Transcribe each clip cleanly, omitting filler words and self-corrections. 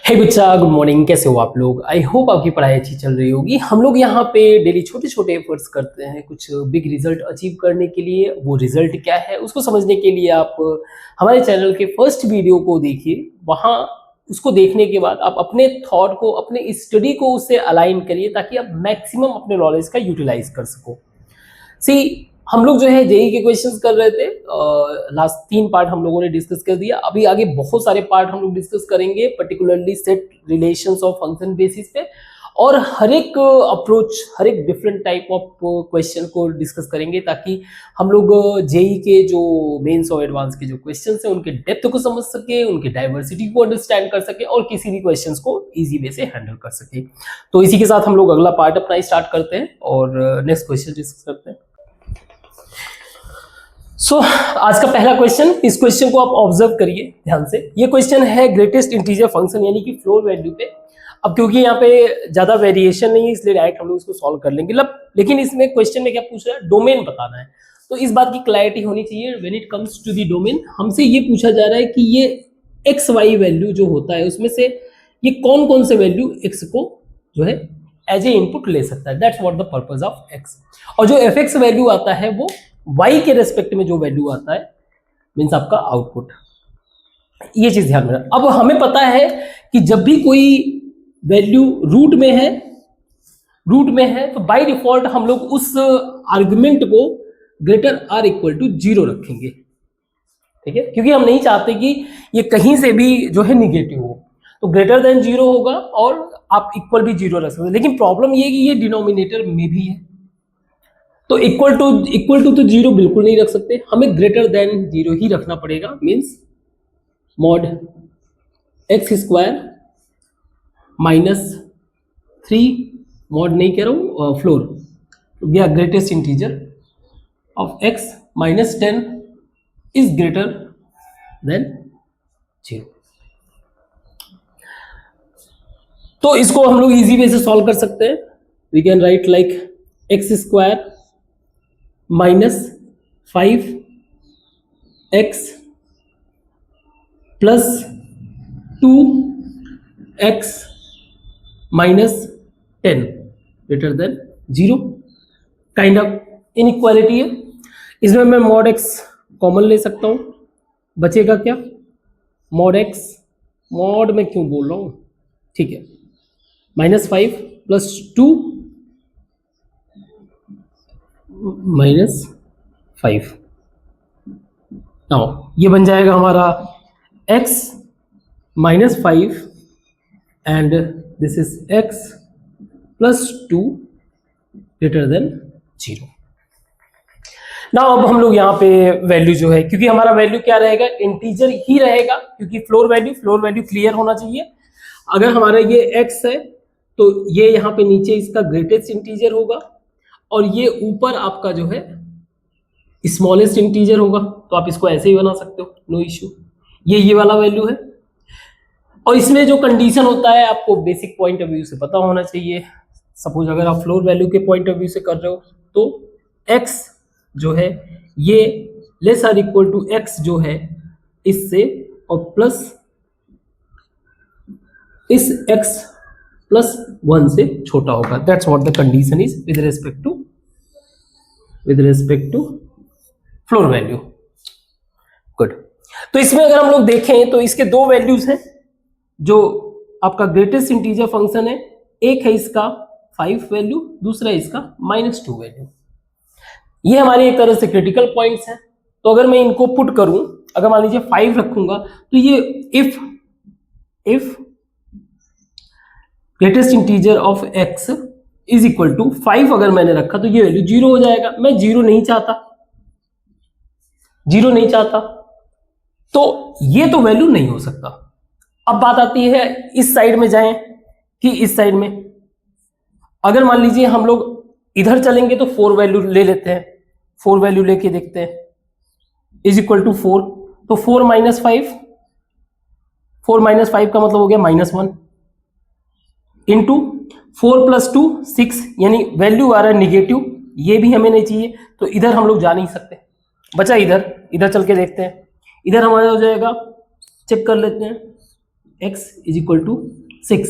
हे बच्चा, good morning. कैसे हो आप लोग? आई होप आपकी पढ़ाई अच्छी चल रही होगी। हम लोग यहाँ पे डेली छोटे छोटे एफर्ट्स करते हैं कुछ बिग रिजल्ट अचीव करने के लिए। वो रिजल्ट क्या है उसको समझने के लिए आप हमारे चैनल के फर्स्ट वीडियो को देखिए। वहाँ उसको देखने के बाद आप अपने थॉट को, अपने स्टडी को उससे अलाइन करिए ताकि आप मैक्सिमम अपने नॉलेज का यूटिलाइज कर सको। सी, हम लोग जो है जेई के क्वेश्चंस कर रहे थे। लास्ट 3 पार्ट हम लोगों ने डिस्कस कर दिया। अभी आगे बहुत सारे पार्ट हम लोग डिस्कस करेंगे, particularly set relations of function basis पे, और हर एक अप्रोच, हर एक डिफरेंट टाइप ऑफ क्वेश्चन को डिस्कस करेंगे ताकि हम लोग जेई के जो मेंस और एडवांस के जो क्वेश्चंस हैं उनके डेप्थ को समझ सके, उनके डाइवर्सिटी को अंडरस्टैंड कर सके और किसी भी क्वेश्चंस को इजी वे से हैंडल कर सके। तो इसी के साथ हम लोग अगला पार्ट अपना स्टार्ट करते हैं और नेक्स्ट क्वेश्चन डिस्कस करते हैं। आज का पहला क्वेश्चन, इस क्वेश्चन को आप ऑब्जर्व करिए ध्यान से। ये क्वेश्चन है ग्रेटेस्ट इंटीजर फंक्शन यानी कि फ्लोर वैल्यू पे। अब क्योंकि यहाँ पे ज्यादा वेरिएशन नहीं है इसलिए डायरेक्ट हम लोग इसको सॉल्व कर लेंगे। लेकिन इसमें क्वेश्चन में क्या पूछ रहा है, डोमेन बताना है। तो इस बात की क्लैरिटी होनी चाहिए when it comes to the domain. हमसे ये पूछा जा रहा है कि ये एक्स वाई वैल्यू जो होता है उसमें से ये कौन कौन से वैल्यू एक्स को जो है एज ए इनपुट ले सकता है। That's what the purpose of x. और जो एफ एक्स वैल्यू आता है वो y के रेस्पेक्ट में जो वैल्यू आता है मीन्स आपका आउटपुट। ये चीज ध्यान में रखना। अब हमें पता है कि जब भी कोई वैल्यू रूट में है तो बाय डिफॉल्ट हम लोग उस आर्गुमेंट को ग्रेटर आर इक्वल टू 0 रखेंगे। ठीक है, क्योंकि हम नहीं चाहते कि ये कहीं से भी जो है निगेटिव हो। तो ग्रेटर देन 0 होगा और आप इक्वल भी 0 रख सकते हैं। लेकिन प्रॉब्लम ये कि ये डिनोमिनेटर में भी है, तो इक्वल टू तो 0 बिल्कुल नहीं रख सकते, हमें ग्रेटर देन 0 ही रखना पड़ेगा। Means mod x square minus 3, mod नहीं कह रहा हूं, फ्लोर या greatest integer of x minus 10 is greater than 0। तो इसको हम लोग इजी वे से सॉल्व कर सकते हैं। We can write like x square minus 5x plus 2x minus 10 greater than 0। Kind of inequality है। इसमें मैं मॉड x कॉमन ले सकता हूं, बचेगा क्या, मॉड x, मॉड में क्यों बोल रहा हूं, ठीक है, माइनस 5 प्लस 2 माइनस 5। नाउ ये बन जाएगा हमारा x minus 5 and this is x plus 2 greater than 0। Now अब हम लोग यहाँ पे वैल्यू जो है, क्योंकि हमारा वैल्यू क्या रहेगा, इंटीजर ही रहेगा, क्योंकि फ्लोर वैल्यू क्लियर होना चाहिए। अगर हमारा ये x है तो ये यहाँ पे नीचे इसका ग्रेटेस्ट इंटीजर होगा और ये ऊपर आपका जो है स्मॉलेस्ट इंटीजर होगा। तो आप इसको ऐसे ही बना सकते हो, नो इश्यू। ये वाला वैल्यू है। और इसमें जो कंडीशन होता है आपको बेसिक पॉइंट ऑफ व्यू से पता होना चाहिए। सपोज अगर आप फ्लोर वैल्यू के पॉइंट ऑफ व्यू से कर रहे हो तो x जो है ये less or equal to x जो है इससे, और प्लस इस x प्लस 1 से छोटा होगा। That's what the condition is with respect to floor value. Good. तो इसमें अगर हम लोग देखें तो इसके 2 वैल्यूज हैं जो आपका ग्रेटेस्ट इंटीजर फंक्शन है। एक है इसका 5 वैल्यू, दूसरा है इसका -2 वैल्यू। ये हमारे एक तरह से क्रिटिकल पॉइंट्स हैं। तो अगर मैं इनको पुट करूं, अगर मान लीजिए 5 रखूंगा तो ये if greatest integer of x is equal to 5 अगर मैंने रखा तो ये वैल्यू 0 हो जाएगा। मैं 0 नहीं चाहता, तो ये तो वैल्यू नहीं हो सकता। अब बात आती है इस साइड में जाएं कि इस साइड में। अगर मान लीजिए हम लोग इधर चलेंगे तो 4 वैल्यू ले लेते हैं, 4 वैल्यू लेके देखते हैं, इज इक्वल टू 4। तो 4 माइनस 5 का मतलब हो गया -1 इंटू 4 प्लस 2 6, यानी वैल्यू आ रहा है निगेटिव। ये भी हमें नहीं चाहिए, तो इधर हम लोग जा नहीं सकते। बचा इधर चल के देखते हैं। इधर हमारा हो जाएगा, चेक कर लेते हैं, x इज इक्वल टू 6।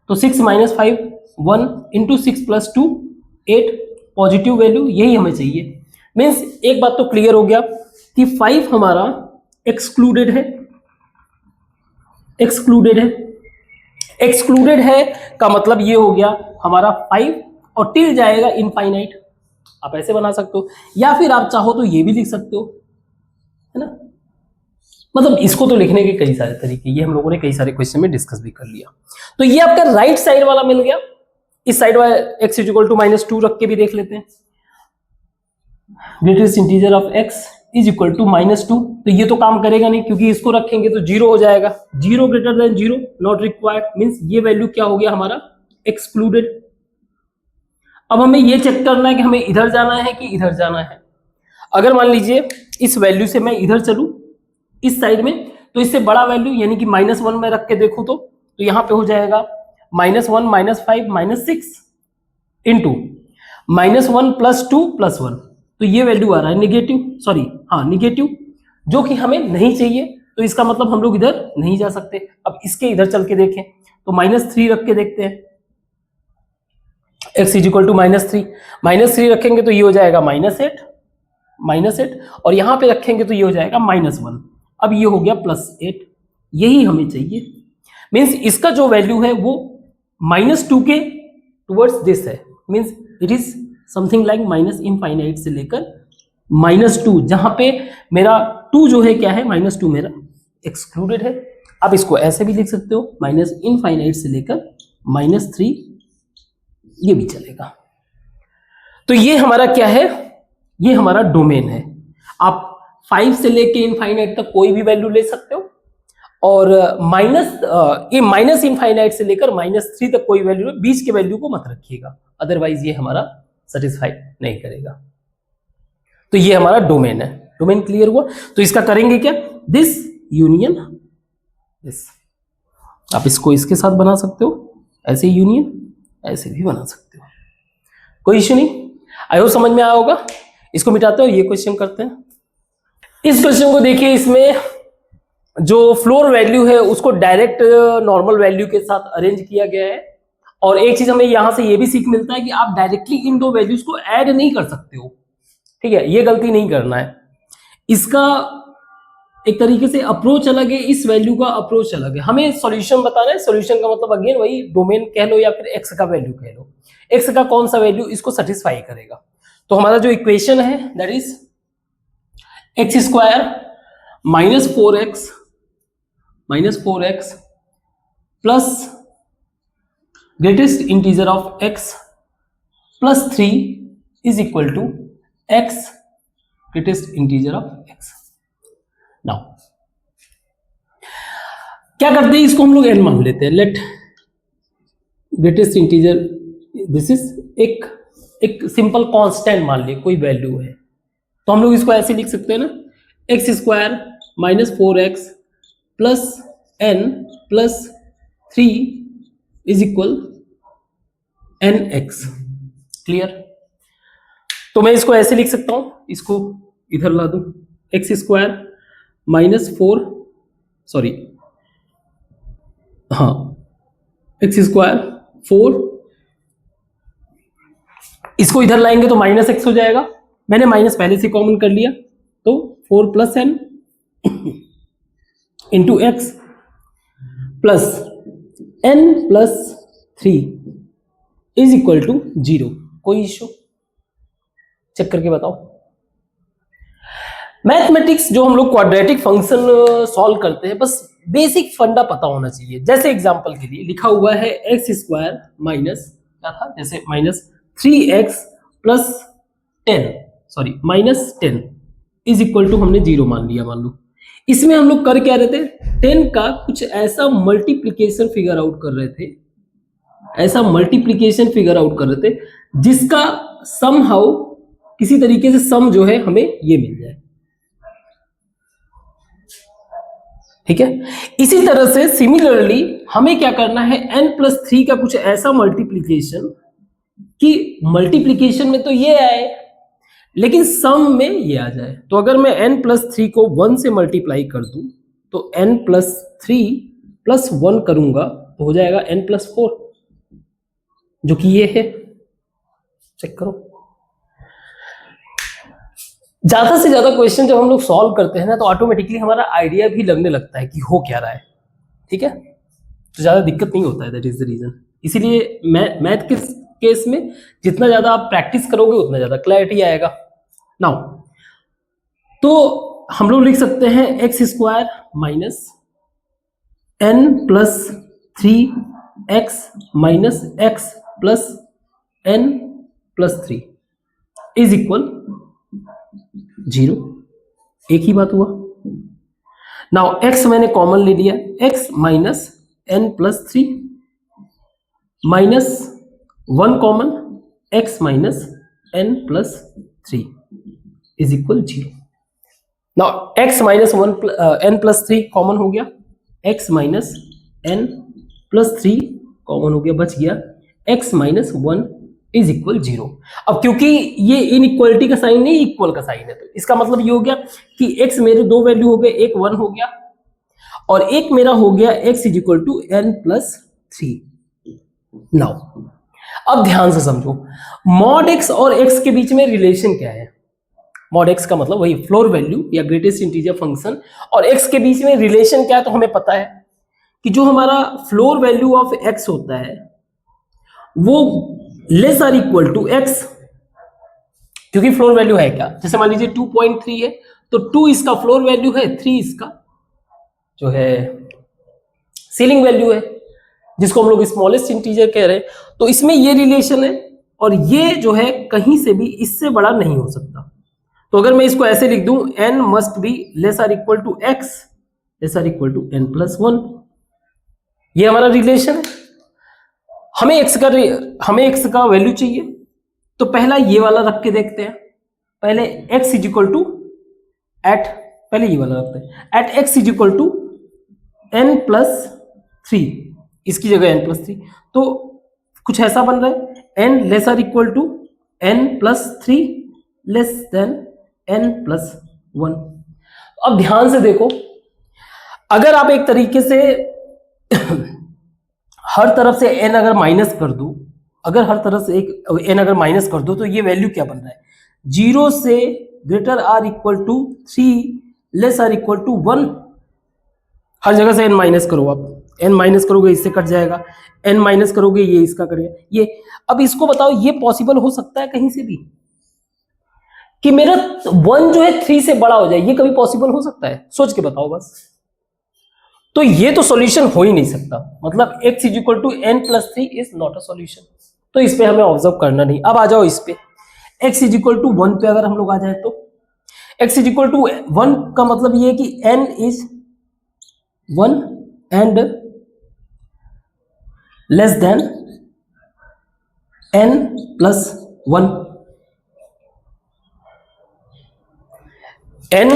तो 6 minus 5 1 into 6 plus 2 8 positive value, यही हमें चाहिए। मीन्स एक बात तो क्लियर हो गया कि 5 हमारा एक्सक्लूडेड है, एक्सक्लूडेड है, एक्सक्लूडेड है का मतलब ये हो गया हमारा 5 और टिल जाएगा इनफाइनाइट। आप ऐसे बना सकते हो या फिर आप चाहो तो ये भी लिख सकते हो, है ना। मतलब इसको तो लिखने के कई सारे तरीके, ये हम लोगों ने कई सारे क्वेश्चन में डिस्कस भी कर लिया। तो ये आपका राइट साइड वाला मिल गया। इस साइड वाला x इज इक्वल टू -2 रख के भी देख लेते हैं। Greatest integer of x is equal to -2, तो ये तो काम करेगा नहीं क्योंकि इसको रखेंगे तो 0 हो जाएगा। 0 greater than 0 not required, means ये वैल्यू क्या हो गया हमारा एक्सक्लूडेड। अब हमें ये चेक करना है कि हमें इधर जाना है कि इधर जाना है। अगर मान लीजिए इस वैल्यू से मैं इधर चलूं इस साइड में, तो इससे बड़ा वैल्यू यानी कि -1 में रख के देखूं तो यहां पे हो जाएगा -1 -5 -6 इंटू -1 + 2 + 1, तो ये वैल्यू आ रहा है निगेटिव, सॉरी हाँ निगेटिव, जो कि हमें नहीं चाहिए। तो इसका मतलब हम लोग इधर नहीं जा सकते। अब इसके इधर चल के देखें तो -3 रख के देखते हैं। x इज इक्वल टू -3 रखेंगे तो ये हो जाएगा -8 और यहां पे रखेंगे तो ये हो जाएगा -1। अब ये हो गया +8, यही हमें चाहिए। मीन्स इसका जो वैल्यू है वो -2 के टुवर्ड्स दिस है, means it is something like -infinite से लेकर -2, जहां पे मेरा 2 जो है क्या है -2 मेरा एक्सक्लूडेड है। आप इसको ऐसे भी लिख सकते हो -इनफाइनाइट से लेकर -3, ये भी चलेगा। तो ये हमारा क्या है, ये हमारा डोमेन है। आप 5 से लेके इनफाइनाइट तक कोई भी वैल्यू ले सकते हो और माइनस इनफाइनाइट से लेकर -3 तक कोई वैल्यू, बीच के वैल्यू को मत रखिएगा, अदरवाइज ये हमारा सेटिस्फाई नहीं करेगा। तो ये हमारा डोमेन है। डोमेन क्लियर हुआ? तो इसका करेंगे क्या, दिस यूनियन दिस। आप इसको इसके साथ बना सकते हो, ऐसे यूनियन ऐसे भी बना सकते हो, कोई इश्यू नहीं। आई होप समझ में आया होगा। इसको मिटाते हो, ये क्वेश्चन करते हैं। इस क्वेश्चन को देखिए, इसमें जो फ्लोर वैल्यू है उसको डायरेक्ट नॉर्मल वैल्यू के साथ अरेंज किया गया है। और एक चीज हमें यहां से ये भी सीख मिलता है कि आप डायरेक्टली इन दो वैल्यूज को ऐड नहीं कर सकते हो, ठीक है, ये गलती नहीं करना है। इसका एक तरीके से अप्रोच अलग है, इस वैल्यू का अप्रोच अलग है। हमें सॉल्यूशन बताना है, सॉल्यूशन का मतलब अगेन वही डोमेन कह लो या फिर एक्स का वैल्यू कह लो, एक्स का कौन सा वैल्यू इसको सेटिस्फाई करेगा। तो हमारा जो इक्वेशन है that is x² -4x plus greatest integer of x plus 3 is equal to x greatest integer of x। Now क्या करते हैं, इसको हम लोग n मान लेते हैं। Let greatest integer, this is एक सिंपल कांस्टेंट मान लिए, कोई वैल्यू है, तो हम लोग इसको ऐसे लिख सकते हैं ना, x² -4x plus n plus 3 is equal nx। Clear? तो मैं इसको ऐसे लिख सकता हूं, इसको इधर ला दूं, x² -4 सॉरी हाँ x² 4, इसको इधर लाएंगे तो -x हो जाएगा। मैंने माइनस पहले से कॉमन कर लिया, तो 4 + n into x plus n plus 3 is equal to 0। कोई इश्यू? चेक करके बताओ। मैथमेटिक्स जो हम लोग क्वाड्रेटिक फंक्शन सॉल्व करते हैं, बस बेसिक फंडा पता होना चाहिए। जैसे एग्जांपल के लिए लिखा हुआ है x² माइनस क्या था, जैसे -3x plus 10 sorry -10 is equal to हमने 0 मान लिया। मान लो इसमें हम लोग कर क्या रहे थे, 10 का कुछ ऐसा मल्टीप्लीकेशन फिगर आउट कर रहे थे, ऐसा मल्टीप्लीकेशन फिगर आउट कर रहे थे जिसका समहाउ किसी तरीके से सम जो है हमें ये मिल जाए, ठीक है। इसी तरह से सिमिलरली हमें क्या करना है, n+3 का कुछ ऐसा मल्टीप्लीकेशन कि मल्टीप्लीकेशन में तो ये आए लेकिन सम में ये आ जाए। तो अगर मैं n+3 को 1 से मल्टीप्लाई कर दूं तो n+3 प्लस 1 करूंगा तो हो जाएगा n+4, जो कि ये है। चेक करो। ज्यादा से ज्यादा क्वेश्चन जब हम लोग सॉल्व करते हैं ना, तो ऑटोमेटिकली हमारा आइडिया भी लगने लगता है कि हो क्या रहा है। ठीक है, तो ज्यादा दिक्कत नहीं होता है, दैट इज द रीजन। इसीलिए मैथ के केस में जितना ज्यादा आप प्रैक्टिस करोगे उतना ज्यादा क्लैरिटी आएगा। नाउ तो हम लोग लिख सकते हैं x² minus n+3x minus x plus n+3 is equal 0। एक ही बात हुआ। नाउ x मैंने कॉमन ले लिया, x minus n+3 minus 1 common, x minus n+3 is equal 0। Now x minus n+3 common हो गया, x माइनस n+3 कॉमन हो गया, बच गया x माइनस 1 इज इक्वल 0। अब क्योंकि ये इनइक्वालिटी का साइन नहीं, इक्वल का साइन है, तो इसका मतलब ये हो गया कि x मेरे दो वैल्यू हो गए, एक 1 हो गया और एक मेरा हो गया x is equal to n+3। Now अब ध्यान से समझो, मॉड x और x के बीच में रिलेशन क्या है। मॉड x का मतलब वही फ्लोर वैल्यू या ग्रेटेस्ट इंटीजर फंक्शन, और x के बीच में रिलेशन क्या है, तो हमें पता है कि जो हमारा फ्लोर वैल्यू ऑफ x होता है वो less or equal to x, क्योंकि फ्लोर वैल्यू है क्या, जैसे मान लीजिए 2.3 है तो 2 इसका फ्लोर वैल्यू है, 3 इसका जो है सीलिंग वैल्यू है, जिसको हम लोग स्मॉलेस्ट इंटीजर कह रहे हैं। तो इसमें ये रिलेशन है और ये जो है कहीं से भी इससे बड़ा नहीं हो सकता। तो अगर मैं इसको ऐसे लिख दूं, n must be less or equal to x less or equal to n+1, ये हमारा रिलेशन है। हमें x का वैल्यू चाहिए, तो पहला ये वाला रख के देखते हैं। पहले x इज इक्वल टू पहले ये वाला रखते हैं, at x is equal to n+3, इसकी जगह n+3, तो कुछ ऐसा बन रहा है n less or equal to n+3 less than n+1। अब ध्यान से देखो, अगर आप एक तरीके से हर तरफ से n अगर माइनस कर दो, n अगर माइनस कर दो, तो ये वैल्यू क्या बन रहा है, 0 से greater or equal to 3 less or equal to 1। हर जगह से n माइनस करो, आप n माइनस करोगे इससे कट जाएगा, n माइनस करोगे ये इसका कटेगा, ये। अब इसको बताओ, ये पॉसिबल हो सकता है कहीं से भी कि मेरा 1 जो है 3 से बड़ा हो जाए? ये कभी पॉसिबल हो सकता है? सोच के बताओ बस। तो ये तो सॉल्यूशन हो ही नहीं सकता, मतलब x is equal to n+3 is not a solution. तो इस पे हमें ऑब्जर्व करना नहीं। अब आ जाओ इस पे, x इज इक्वल टू 1 पे अगर हम लोग आ जाए, तो x इज इक्वल टू 1 का मतलब ये है कि n is 1 and less than n+1। n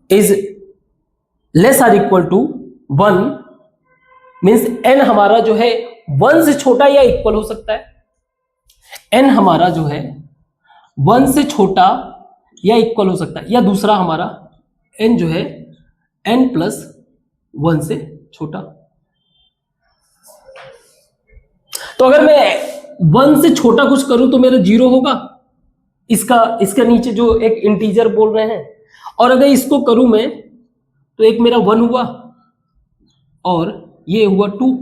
is less or equal to 1 means n हमारा जो है 1 से छोटा या इक्वल हो सकता है। n हमारा जो है 1 से छोटा या इक्वल हो सकता है, या दूसरा हमारा n जो है n+1 से छोटा। तो अगर मैं 1 से छोटा कुछ करूं तो मेरा 0 होगा, इसका नीचे जो एक इंटीजर बोल रहे हैं, और अगर इसको करूं मैं तो एक मेरा 1 हुआ और ये हुआ 2।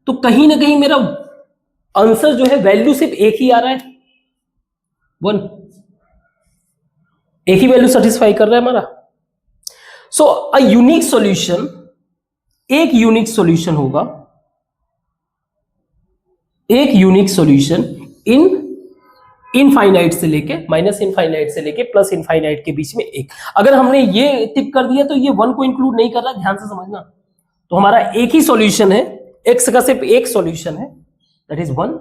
तो कहीं ना कहीं मेरा आंसर जो है वैल्यू सिर्फ एक ही आ रहा है, 1, एक ही वैल्यू सेटिस्फाई कर रहा है हमारा। सो अ यूनिक सॉल्यूशन, एक यूनिक सॉल्यूशन होगा, एक यूनिक सॉल्यूशन इन इनफाइनाइट से लेके माइनस इनफाइनाइट से लेके प्लस इनफाइनाइट के बीच में एक। अगर हमने ये टिक कर दिया तो ये 1 को इंक्लूड नहीं कर रहा, ध्यान से समझना। तो हमारा एक ही सॉल्यूशन है, x का सिर्फ एक सॉल्यूशन है, दैट इज 1,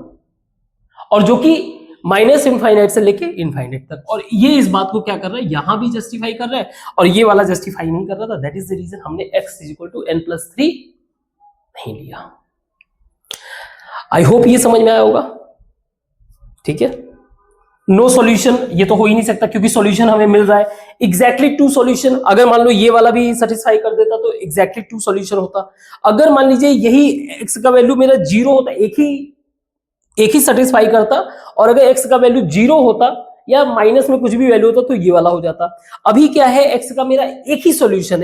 और जो कि माइनस इनफाइनाइट से लेके इनफाइनाइट तक। और ये इस बात को क्या कर रहा है, यहां भी जस्टिफाई कर रहा है और ये वाला जस्टिफाई नहीं कर रहा था। दैट इज द रीजन हमने x is equal to n+3 नहीं लिया। आई होप ये समझ में आया होगा, ठीक है। नो सॉल्यूशन, ये तो हो ही नहीं सकता क्योंकि सॉल्यूशन हमें मिल रहा है एग्जैक्टली टू सॉल्यूशन। अगर मान लो ये वाला भी सेटिस्फाई कर देता तो एग्जैक्टली टू सॉल्यूशन होता। अगर मान लीजिए यही एक्स का वैल्यू मेरा जीरो होता, एक ही सेटिस्फाई करता, और अगर एक्स का वैल्यू जीरो होता या माइनस में कुछ भी वैल्यू होता तो ये वाला हो जाता। अभी क्या है, एक्स का मेरा एक ही सॉल्यूशन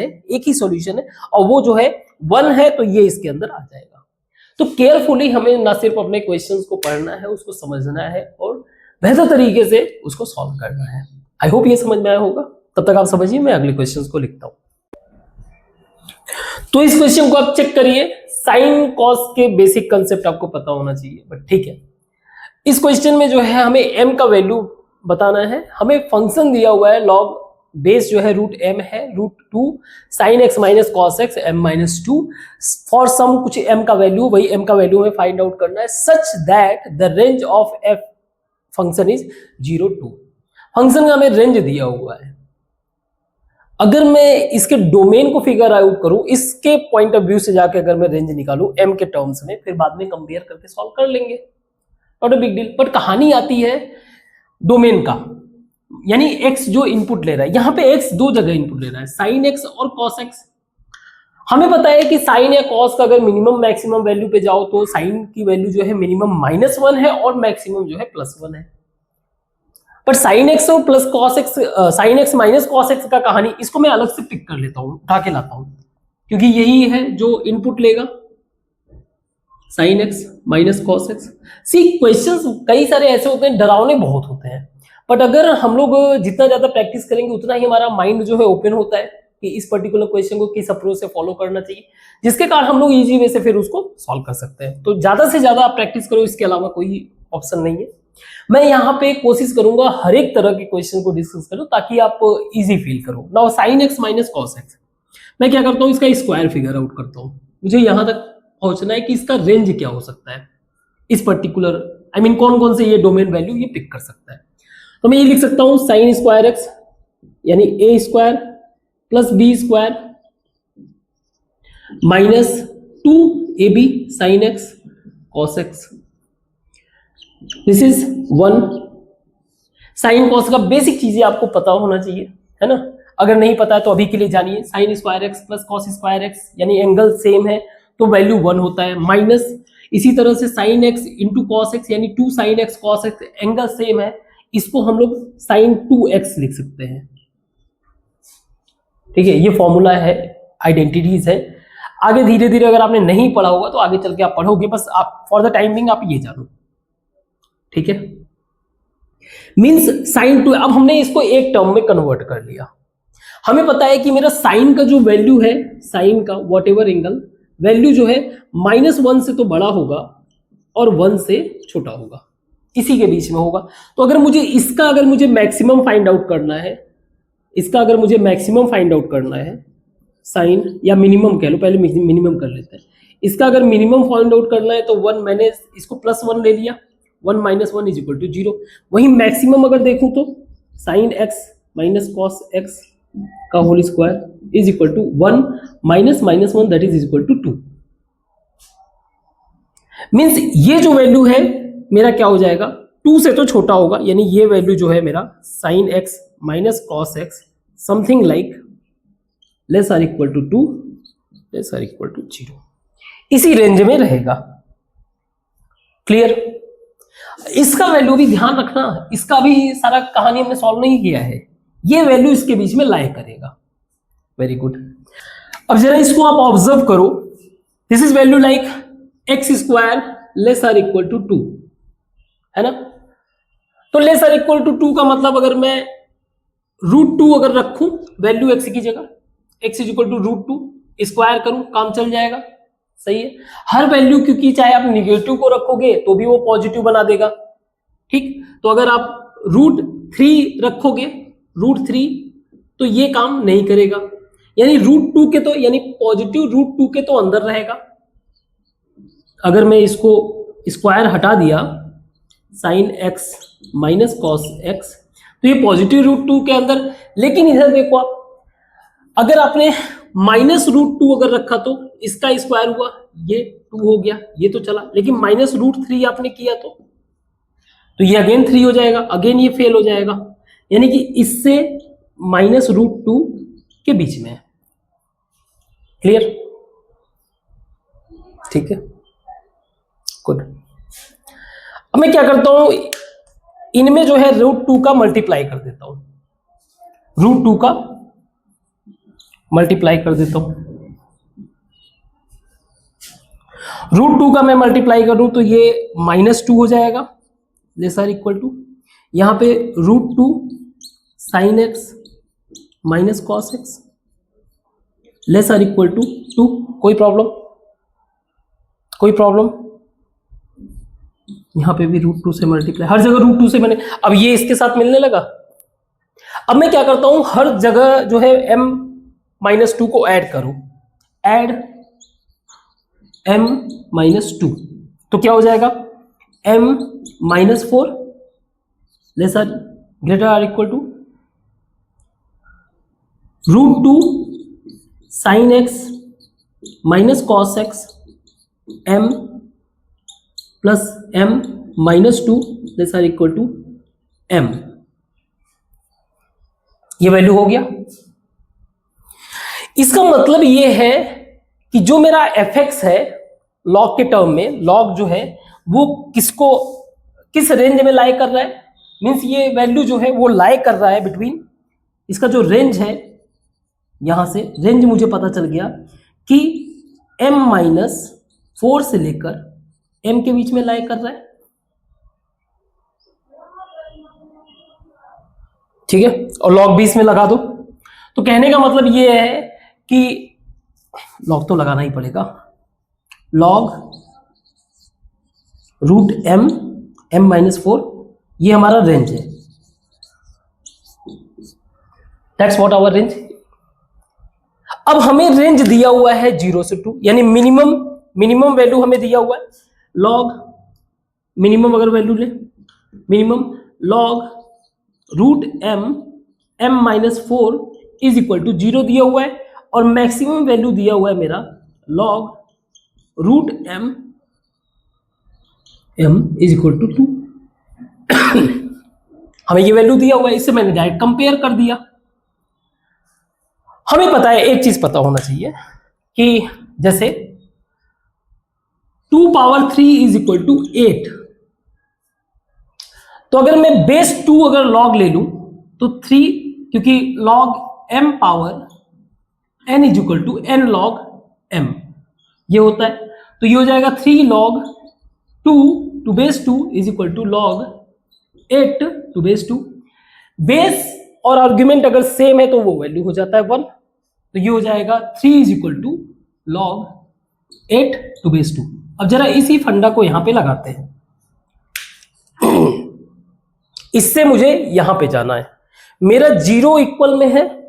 है और वो जो है 1 है, तो ये इसके अंदर आ जाएगा। तो केयरफुली हमें ना सिर्फ अपने क्वेश्चंस को पढ़ना है, उसको समझना है और बेहतर तरीके से उसको सॉल्व करना है। आई होप ये समझ में आया होगा। तब तक आप समझिए, मैं अगले क्वेश्चंस को लिखता हूं। तो इस क्वेश्चन को आप चेक करिए। साइन कॉस के बेसिक कंसेप्ट आपको पता होना चाहिए, बट ठीक है। इस क्वेश्चन में जो है हमें m का वैल्यू बताना है। हमें फंक्शन दिया हुआ है लॉग बेस जो है रूट m है, √2 sine x minus cos x m-2 for some कुछ m का वैल्यू, वही m का वैल्यू हमें फाइंड आउट करना है such that the range of f function is 0 to। Function का हमें रेंज दिया हुआ है। अगर मैं इसके डोमेन को फिगर आउट करूं, इसके पॉइंट ऑफ व्यू से जाके अगर मैं रेंज निकालूं m के टर्म्स में, फिर बाद में कंपेयर करके सॉल्व कर लेंगे, not a big deal. But कहानी आती है डोमेन का, यानी x जो इनपुट ले रहा है, यहां पे x दो जगह इनपुट ले रहा है, साइन x और कॉस x। हमें पता है कि साइन या कॉस का अगर मिनिमम मैक्सिमम वैल्यू पे जाओ तो साइन की वैल्यू जो है मिनिमम -1 है और मैक्सिमम जो है +1 है। पर साइन एक्स और plus cos x, sine x minus cos X का कहानी, इसको मैं अलग से पिक कर लेता हूं, उठा के लाता हूं, क्योंकि यही है जो इनपुट लेगा, sine x minus cos X. सी क्वेश्चंस कई सारे ऐसे होते हैं, डरावने बहुत होते हैं, बट अगर हम लोग जितना ज्यादा प्रैक्टिस करेंगे उतना ही हमारा माइंड जो है ओपन होता है कि इस पर्टिकुलर क्वेश्चन को किस अप्रोच से फॉलो करना चाहिए, जिसके कारण हम लोग इजी वे से फिर उसको सॉल्व कर सकते हैं। तो ज्यादा से ज्यादा आप प्रैक्टिस करो, इसके अलावा कोई ऑप्शन नहीं है। मैं यहाँ पे कोशिश करूंगा हर एक तरह के क्वेश्चन को डिस्कस करूं ताकि आप इजी फील करो। Now sine x minus cos x, मैं क्या करता हूँ, इसका स्क्वायर फिगर आउट करता हूँ। मुझे यहां तक पहुंचना है कि इसका रेंज क्या हो सकता है इस पर्टिकुलर, आई मीन कौन कौन से ये डोमेन वैल्यू ये पिक कर सकता है। तो मैं ये लिख सकता हूं साइन स्क्वायर एक्स यानी a square plus b square minus 2ab sine x cos x. This is 1। Sine cos का बेसिक चीजें आपको पता होना चाहिए, है ना। अगर नहीं पता है तो अभी के लिए जानिए, sign square x plus cos square x यानी एंगल सेम है तो वैल्यू 1 होता है, माइनस इसी तरह से sine x into cos x यानी 2 sine x cos x, angle same है, इसको हम लोग साइन 2x लिख सकते हैं। ठीक है, ये फॉर्मूला है, आइडेंटिटीज है। आगे धीरे धीरे अगर आपने नहीं पढ़ा होगा तो आगे चल के आप पढ़ोगे, बस आप फॉर द टाइमिंग आप ये जानो। ठीक है, मींस साइन 2, अब हमने इसको एक टर्म में कन्वर्ट कर लिया। हमें पता है कि मेरा साइन का जो वैल्यू है, साइन का वॉट एवर एंगल वैल्यू जो है -1 से तो बड़ा होगा और 1 से छोटा होगा, इसी के बीच में होगा। तो अगर मुझे मैक्सिमम फाइंड आउट करना है, साइन या मिनिमम कह लो, पहले मिनिमम कर लेते हैं। इसका अगर मिनिमम फाइंड आउट करना है तो 1, मैंने इसको +1 ले लिया, 1 - 1 = 0। वहीं मैक्सिमम अगर देखूं तो sine x minus cos X का whole square is equal to 1 - -1 that is equal to 2। Means ये जो वैल्यू है मेरा क्या हो जाएगा, 2 से तो छोटा होगा, यानी ये वैल्यू जो है मेरा sine x minus cos x something like less or equal to 2 less or equal to 0, इसी रेंज में रहेगा। क्लियर। इसका वैल्यू भी ध्यान रखना, इसका भी सारा कहानी हमने सॉल्व नहीं किया है, ये वैल्यू इसके बीच में लाई करेगा। Very good. अब जरा इसको आप ऑब्जर्व करो, this is value like x square less or equal to 2, है ना। तो लेस आर इक्वल टू 2 का मतलब अगर मैं √2 अगर रखूं वैल्यू एक्स की जगह, x is equal to √2 square करूं, काम चल जाएगा। सही है, हर वैल्यू क्योंकि चाहे आप निगेटिव को रखोगे तो भी वो पॉजिटिव बना देगा। ठीक, तो अगर आप √3 रखोगे, √3, तो ये काम नहीं करेगा, यानी √2 के तो, यानी पॉजिटिव √2 के तो अंदर रहेगा। अगर मैं इसको स्क्वायर हटा दिया, sine x minus cos x, तो ये पॉजिटिव √2 के अंदर। लेकिन इधर देखो आप, अगर आपने -√2 अगर रखा तो इसका स्क्वायर हुआ, ये 2 हो गया, ये तो चला, लेकिन -√3 आपने किया तो तो ये अगेन 3 हो जाएगा, अगेन ये फेल हो जाएगा, यानी कि इससे -√2 के बीच में है। क्लियर? ठीक है, गुड। अब मैं क्या करता हूं, इनमें जो है √2 का मल्टीप्लाई कर देता हूं, √2 का मल्टीप्लाई कर देता हूं। √2 का मैं मल्टीप्लाई करूं तो ये -2 हो जाएगा, लेस आर इक्वल टू, यहां पे √2 sin x minus cos x less or equal to 2। कोई प्रॉब्लम? कोई प्रॉब्लम? यहां पे भी √2 से मल्टीप्लाई, हर जगह √2 से मैंने, अब ये इसके साथ मिलने लगा। अब मैं क्या करता हूं, हर जगह जो है m-2 को ऐड करूं, ऐड m-2, तो क्या हो जाएगा, m-4 less or greater or equal to √2 sin x minus cos x m plus m-2 less or equal to m। ये वैल्यू हो गया। इसका मतलब ये है कि जो मेरा fx है लॉग के टर्म में, लॉग जो है वो किस रेंज में लाई कर रहा है, मींस ये वैल्यू जो है वो लाई कर रहा है बिटवीन, इसका जो रेंज है, यहां से रेंज मुझे पता चल गया कि m-4 से लेकर m के बीच में लाई कर रहा है। ठीक है, और log भी इसमें लगा दो। तो कहने का मतलब ये है कि log तो लगाना ही पड़ेगा, log √m-4 ये हमारा रेंज है, दैट्स व्हाट आवर रेंज। अब हमें रेंज दिया हुआ है 0 से 2, यानी मिनिमम वैल्यू हमें दिया हुआ है, log मिनिमम अगर वैल्यू ले, minimum log √m-4 is equal to 0 दिया हुआ है, और मैक्सिमम वैल्यू दिया हुआ है मेरा log √m is equal to 2। हमें ये वैल्यू दिया हुआ है, इससे मैंने डायरेक्ट कंपेयर कर दिया। हमें पता है, एक चीज पता होना चाहिए कि जैसे 2⁻³ इज इक्वल टू 8, तो अगर मैं बेस 2 अगर log ले लूं तो 3, क्योंकि log m⁻n is equal to n log m ये होता है, तो ये हो जाएगा 3 log 2 to base 2 is equal to log 8 to base 2। Base और आर्ग्यूमेंट अगर सेम है तो वो वैल्यू हो जाता है 1, तो ये हो जाएगा 3 is equal to log 8 to base 2। अब जरा इसी फंडा को यहां पे लगाते हैं, इससे मुझे यहां पे जाना है, मेरा 0 इक्वल में है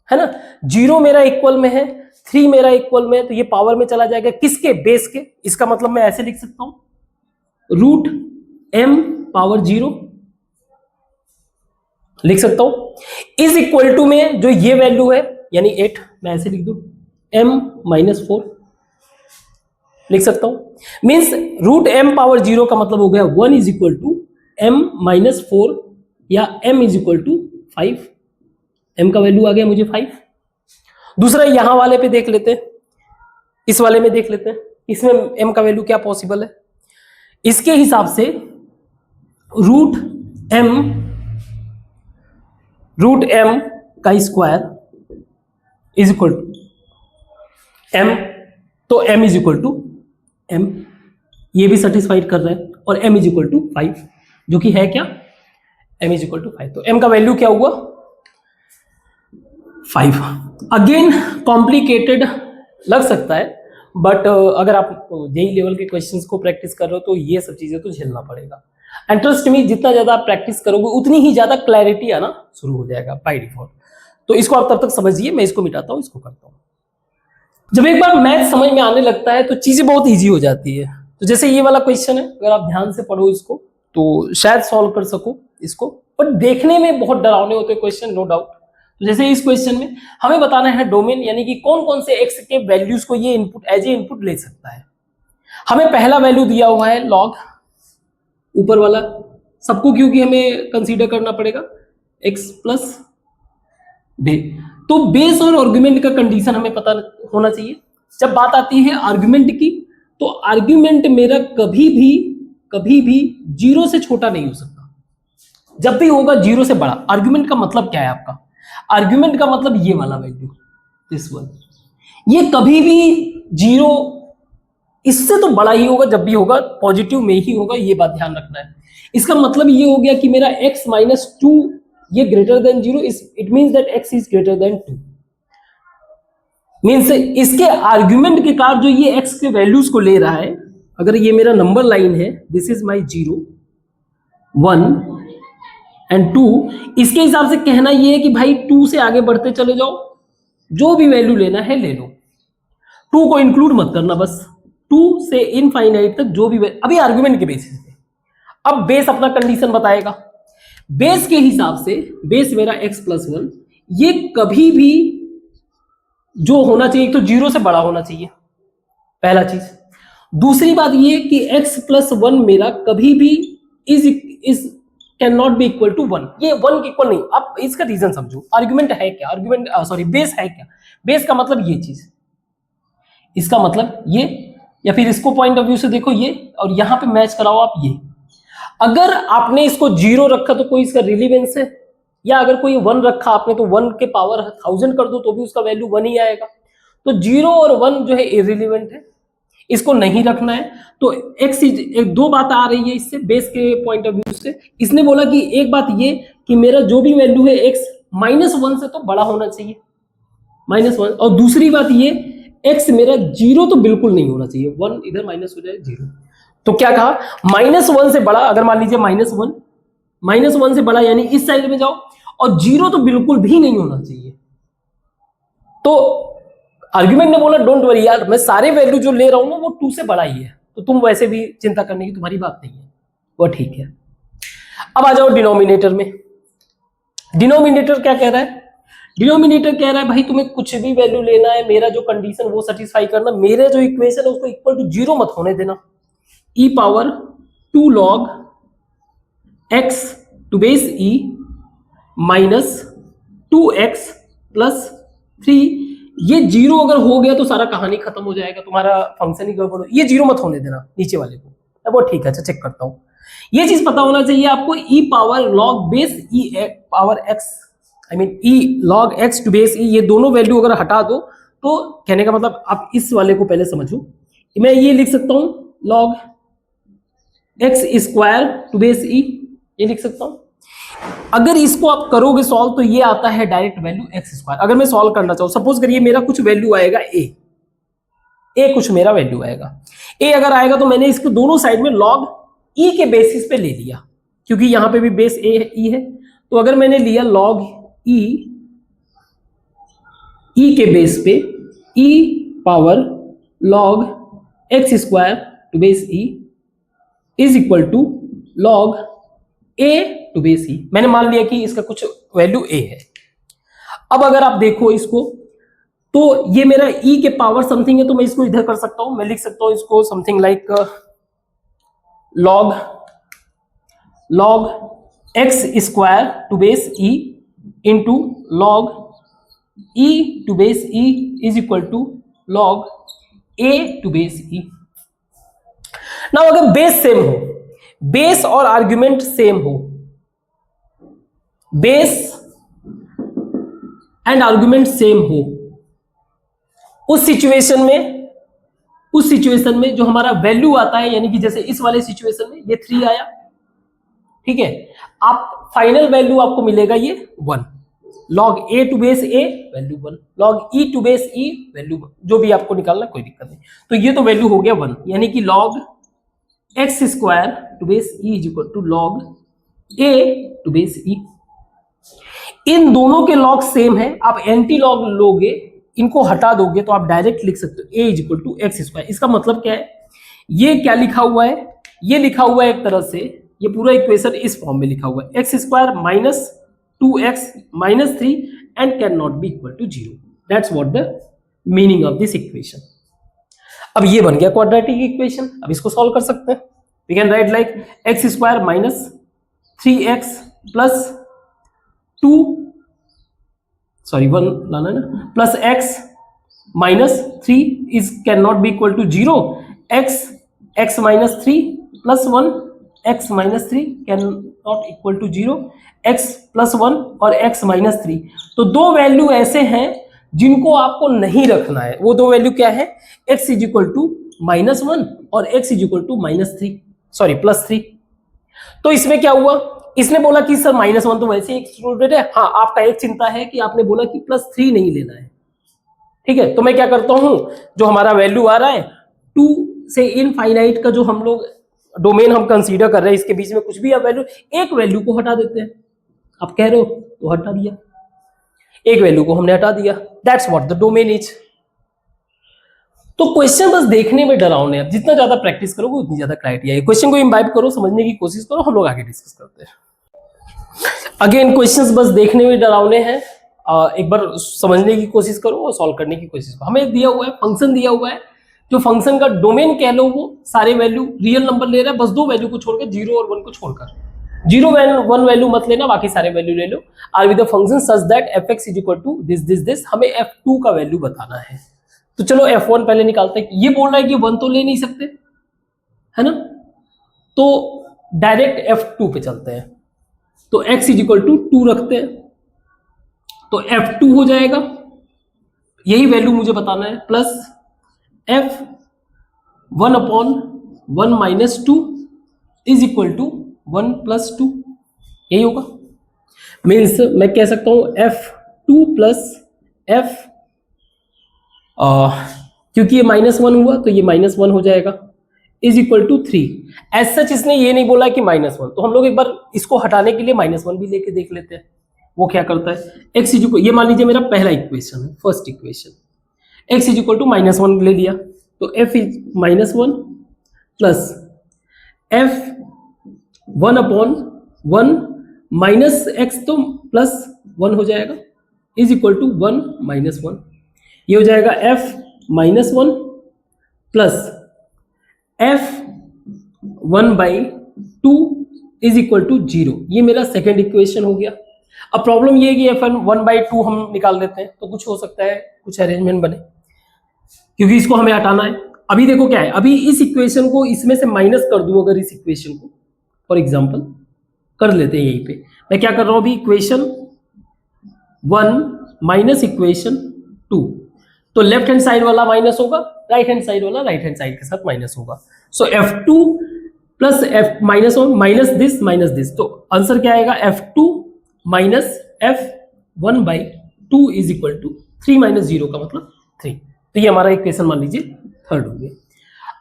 ना, 0 मेरा इक्वल में है, 3 मेरा इक्वल में है, तो ये पावर में चला जाएगा, किसके, बेस के। इसका मतलब मैं ऐसे लिख सकता हूं, √m⁻0 लिख सकता हूं, इज इक्वल टू में जो ये वैल्यू है यानी 8, मैं ऐसे लिख दूं, m-4 लिख सकता हूं, मींस √m⁻0 का मतलब हो गया 1 इज इक्वल टू m-4 या m is equal to 5। m का वैल्यू आ गया मुझे 5। दूसरा यहां वाले पे देख लेते हैं, इस वाले में देख लेते हैं, इसमें m का वैल्यू क्या पॉसिबल है। इसके हिसाब से √m का square is equal to m, तो m is equal to m, ये भी सेटिस्फाइड कर रहा है, और m इज इक्वल टू 5, जो कि है क्या, m इज इक्वल टू 5, तो m का वैल्यू क्या हुआ 5। अगेन कॉम्प्लिकेटेड लग सकता है, बट अगर आप जेई लेवल के क्वेश्चंस को प्रैक्टिस कर रहे हो तो ये सब चीजें तो झेलना पड़ेगा। एंड ट्रस्ट मी, जितना ज्यादा आप प्रैक्टिस करोगे उतनी ही ज्यादा क्लैरिटी आना शुरू हो जाएगा बाय डिफॉल्ट। तो इसको आप तब तक समझिए, मैं इसको मिटाता हूं, इसको करता हूं। जब एक बार मैथ समझ में आने लगता है तो चीजें बहुत ईजी हो जाती है। तो जैसे ये वाला क्वेश्चन है, अगर आप ध्यान से पढ़ो इसको तो शायद सॉल्व कर सको इसको, पर देखने में बहुत डरावने होते क्वेश्चन, नो डाउट। तो जैसे इस क्वेश्चन में हमें बताना है डोमेन, यानी कि कौन कौन से एक्स के वैल्यूज को ये इनपुट एज ए इनपुट ले सकता है। हमें पहला वैल्यू दिया हुआ है लॉग, ऊपर वाला सबको, क्योंकि हमें कंसीडर करना पड़ेगा x प्लस बे। तो बेस और आर्गुमेंट का कंडीशन हमें पता होना चाहिए। जब बात आती है आर्गुमेंट की, तो आर्गुमेंट मेरा कभी भी 0 से छोटा नहीं हो सकता, जब भी होगा 0 से बड़ा। आर्गुमेंट का मतलब क्या है आपका? आर्गुमेंट का मतलब ये वाला वैल्यू, दिस वन, ये कभी भी 0 इससे तो बड़ा ही होगा, जब भी होगा पॉजिटिव में ही होगा, ये बात ध्यान रखना है। इसका मतलब ये हो गया कि मेरा x माइनस 2 ये greater than 0, it means that x is greater than 2। Means इसके आर्ग्यूमेंट के कार जो ये x के वैल्यूज को ले रहा है, अगर ये मेरा नंबर लाइन है, दिस इज माई 0 1 एंड 2, इसके हिसाब से कहना ये है कि भाई 2 से आगे बढ़ते चले जाओ, जो भी वैल्यू लेना है ले लो, 2 को इंक्लूड मत करना, बस 2 से इनफाइनाइट तक जो भी अभी आर्गुमेंट के बेसिस पे। अब बेस अपना कंडीशन बताएगा। बेस के हिसाब से बेस मेरा x प्लस 1, ये कभी भी जो होना चाहिए, तो 0 से बड़ा होना चाहिए, पहला चीज। दूसरी बात ये कि x प्लस 1 मेरा कभी भी is can not be equal to 1, ये 1 के इक्वल नहीं। अब इसका रीजन समझो, आर्गुमेंट है क्या, आर्गुमेंट सॉरी बेस है क्या? बेस का मतलब ये चीज, इसका मतलब ये, या फिर इसको पॉइंट ऑफ व्यू से देखो ये, और यहां पे मैच कराओ आप ये। अगर आपने इसको 0 रखा तो कोई इसका रिलीवेंस है, या अगर कोई 1 रखा आपने तो 1 के पावर 1000 कर दो तो भी उसका वैल्यू 1 ही आएगा। तो 0 और 1 जो है इररिलेवेंट है, इसको नहीं रखना है। तो x एक दो बात आ रही है इससे, बेस के पॉइंट ऑफ व्यू से। इसने बोला कि एक बात ये कि मेरा जो भी वैल्यू है x -1 से तो बड़ा होना चाहिए, -1, और दूसरी बात ये x मेरा 0 तो बिल्कुल नहीं होना चाहिए, 1 इधर माइनस हो जाए 0। तो क्या कहा, -1 से बड़ा, अगर मान लीजिए -1 से बड़ा यानी इस साइड में जाओ, और 0 तो बिल्कुल भी नहीं होना चाहिए। तो आर्गुमेंट ने बोला डोंट वरी यार, मैं सारे वैल्यू जो ले रहा हूं ना वो 2 से बड़ा ही है, तो तुम वैसे भी चिंता करने की तुम्हारी बात नहीं है, वो ठीक है। अब आ जाओ डिनोमिनेटर में। डिनोमिनेटर क्या कह रहा है? डिनोमिनेटर कह रहा है भाई तुम्हें कुछ भी वैल्यू लेना है, मेरा जो कंडीशन वो सेटिस्फाई करना, मेरे जो इक्वेशन है उसको इक्वल टू 0 मत होने देना। e power 2 log x to base e minus 2x plus 3, ये 0 अगर हो गया तो सारा कहानी खत्म हो जाएगा, तुम्हारा फंक्शन ही गड़बड़ हो। ये 0 मत होने देना नीचे वाले को, वो ठीक है। अच्छा चेक करता हूं, ये चीज पता होना चाहिए आपको, e power log base e power x, I mean e log x to base e, ये दोनों वैल्यू अगर हटा दो तो कहने का मतलब आप इस वाले को पहले समझो। मैं ये लिख सकता हूं log x square to base e, ये लिख सकता हूं। अगर इसको आप करोगे सॉल्व तो ये आता है डायरेक्ट वैल्यू एक्स स्क्वायर। अगर मैं सॉल्व करना चाहूं, सपोज करिए मेरा कुछ वैल्यू आएगा ए कुछ मेरा वैल्यू आएगा ए, अगर आएगा तो मैंने इसके दोनों साइड में लॉग ई के बेसिस पे ले लिया, क्योंकि यहां पे भी बेस ए ई है। तो अगर मैंने लिया लॉग ई के बेस पे E power log x square to base E is equal to log A to base E, मैंने मान लिया कि इसका कुछ वैल्यू ए है। अब अगर आप देखो इसको, तो ये मेरा ई के पावर समथिंग है, तो मैं इसको इधर कर सकता हूं, मैं लिख सकता हूं इसको something like log x square to base e into log e to base E is equal to log A to base e. Now अगर बेस सेम हो, बेस और आर्गुमेंट सेम हो, बेस एंड आर्गुमेंट सेम हो, उस situation में जो हमारा value आता है, यानी कि जैसे इस वाले सिचुएशन में ये 3 आया, ठीक है, आप फाइनल वैल्यू आपको मिलेगा ये 1, log A to base a value 1, log e to base e value 1, जो भी आपको निकालना कोई दिक्कत नहीं। तो ये तो वैल्यू हो गया 1, यानी कि log x square to base E is equal to log A to base E. इन दोनों के लॉग सेम है, आप एंटी लॉग लोगे, इनको हटा दोगे तो आप डायरेक्ट लिख सकते हो A is equal to X square. इसका मतलब क्या है, ये क्या लिखा हुआ है, ये लिखा हुआ है एक तरह से, ये पूरा इक्वेशन इस फॉर्म में लिखा हुआ है, x square minus 2x minus 3 and can not be equal to 0, that's what the meaning of this equation. अब ये बन गया क्वाड्रेटिक इक्वेशन। अब इसको सॉल्व कर सकते हैं, we can write like x square minus 3x plus 2, sorry 1 लाना है ना, plus x minus 3 is can not be equal to 0, x minus 3 plus 1, x minus 3 can not equal to 0, x plus 1 और x minus 3। तो दो value ऐसे हैं जिनको आपको नहीं रखना है। वो दो वैल्यू क्या है, x is equal to minus 1 और x is equal to minus 3, sorry plus 3। तो इसमें क्या हुआ, इसने बोला कि सर माइनस 1 तो वैसे ही एक्सक्लूडेड है। हाँ, आपका एक चिंता है कि आपने बोला कि प्लस 3 नहीं लेना है, ठीक है। तो मैं क्या करता हूं, जो हमारा वैल्यू आ रहा है 2 से इनफाइनाइट का जो हम लोग डोमेन हम कंसीडर कर रहे हैं, इसके बीच में कुछ भी आप वैल्यू, एक वैल्यू को हटा देते हैं। आप कह रहे हो तो हटा दिया, एक वैल्यू को हमने हटा दिया, that's what the domain is. तो क्वेश्चन बस देखने में डरावने हैं, जितना ज्यादा प्रैक्टिस करोगे उतनी ज्यादा क्लैरिटी आएगी। क्वेश्चन को इम्बाइब करो, समझने की कोशिश करो, हम लोग आगे डिस्कस करते हैं। अगेन क्वेश्चंस बस देखने में डरावने हैं, एक बार समझने की कोशिश करो और सॉल्व करने की कोशिश करो। हमें दिया हुआ है फंक्शन, दिया हुआ है, जो फंक्शन का डोमेन कह लो वो सारे वैल्यू रियल नंबर ले रहा है, बस दो वैल्यू को छोड़कर, 0 और 1 को छोड़कर। 0 1 वैल्यू मत लेना, बाकी सारे वैल्यू ले लो। Are with the function such that fx is equal to this this this, हमें f2 का वैल्यू बताना है। तो चलो f1 पहले निकालते हैं। ये बोल रहा है कि 1 तो ले नहीं सकते, है ना, तो डायरेक्ट f2 पे चलते हैं। तो x इज इक्वल टू 2 रखते हैं, तो f2 हो जाएगा, यही वैल्यू मुझे बताना है, plus f 1 upon 1 minus 2 is equal to 1 plus 2, यही होगा। मीन्स मैं कह सकता हूं f2 प्लस f, क्योंकि ये -1 हुआ तो ये -1 हो जाएगा, is equal to 3। As such इसने ये नहीं बोला कि -1, तो हम लोग एक बार इसको हटाने के लिए -1 भी लेके देख लेते हैं वो क्या करता है। x इज इक्वल, ये मान लीजिए मेरा पहला इक्वेशन है, first equation, x is equal to -1 ले लिया, तो f is -1 plus f 1 upon 1 minus x, तो प्लस 1 हो जाएगा, इज इक्वल टू 1 माइनस 1, ये हो जाएगा f -1 plus f 1/2 is equal to 0। ये मेरा सेकेंड इक्वेशन हो गया। अब प्रॉब्लम ये है कि f 1/2 हम निकाल देते हैं, तो कुछ हो सकता है, कुछ अरेंजमेंट बने, क्योंकि इसको हमें हटाना है। अभी देखो क्या है, अभी इस इक्वेशन को इसमें से माइनस कर दूं, अगर इस इक्वेशन को फॉर एग्जांपल कर लेते हैं, यहीं पे मैं क्या कर रहा हूं अभी, इक्वेशन 1 माइनस इक्वेशन 2, तो लेफ्ट हैंड साइड वाला माइनस होगा, राइट हैंड साइड वाला राइट हैंड साइड के साथ माइनस होगा। So f2 plus f -1 minus this, तो आंसर क्या आएगा, f2 minus f1/2 is equal to 3 minus 0 का मतलब 3। तो ये हमारा इक्वेशन मान लीजिए थर्ड हो गया।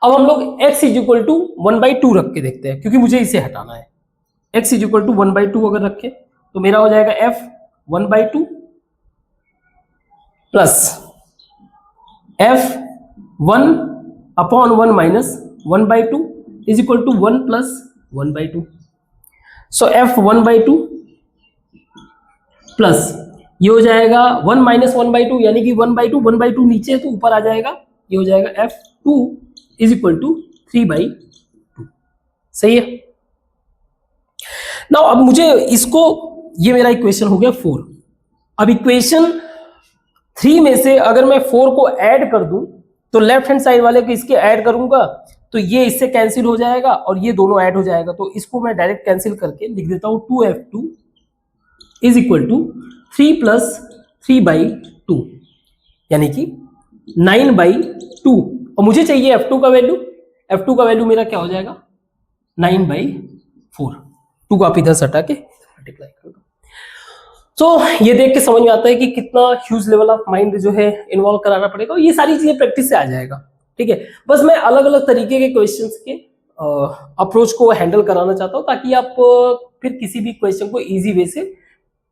अब हम लोग x इज इक्वल टू 1/2 रख के देखते हैं, क्योंकि मुझे इसे हटाना है। x इज इक्वल टू 1/2 अगर रखे तो मेरा हो जाएगा f 1/2 plus f 1 upon 1 minus 1/2 is equal to 1 plus 1/2। So f 1/2 plus ये हो जाएगा 1 माइनस 1/2, यानी कि 1/2 नीचे है तो ऊपर आ जाएगा, ये हो जाएगा f2 इज इक्वल टू 3/2। सही है। नाउ अब मुझे इसको, ये मेरा इक्वेशन हो गया 4। अब इक्वेशन 3 में से अगर मैं 4 को ऐड कर दूं, तो लेफ्ट हैंड साइड वाले को इसके ऐड करूंगा तो ये इससे कैंसिल हो जाएगा और ये दोनों ऐड हो जाएगा, तो इसको मैं डायरेक्ट कैंसिल करके लिख देता हूं 2f2 is equal to 3 plus 3/2, यानी कि 9/2। और मुझे चाहिए f2 का वैल्यू, f2 का वैल्यू मेरा क्या हो जाएगा 9/4। 2 को आप इधर सटा के मल्टीप्लाई कर दो। तो ये देख के समझ में आता है कि कितना ह्यूज लेवल ऑफ माइंड जो है इन्वॉल्व कराना पड़ेगा। ये सारी चीजें प्रैक्टिस से आ जाएगा, ठीक है। बस मैं अलग अलग तरीके के क्वेश्चंस के अप्रोच को हैंडल कराना चाहता हूं, ताकि आप फिर किसी भी क्वेश्चन को इजी वे से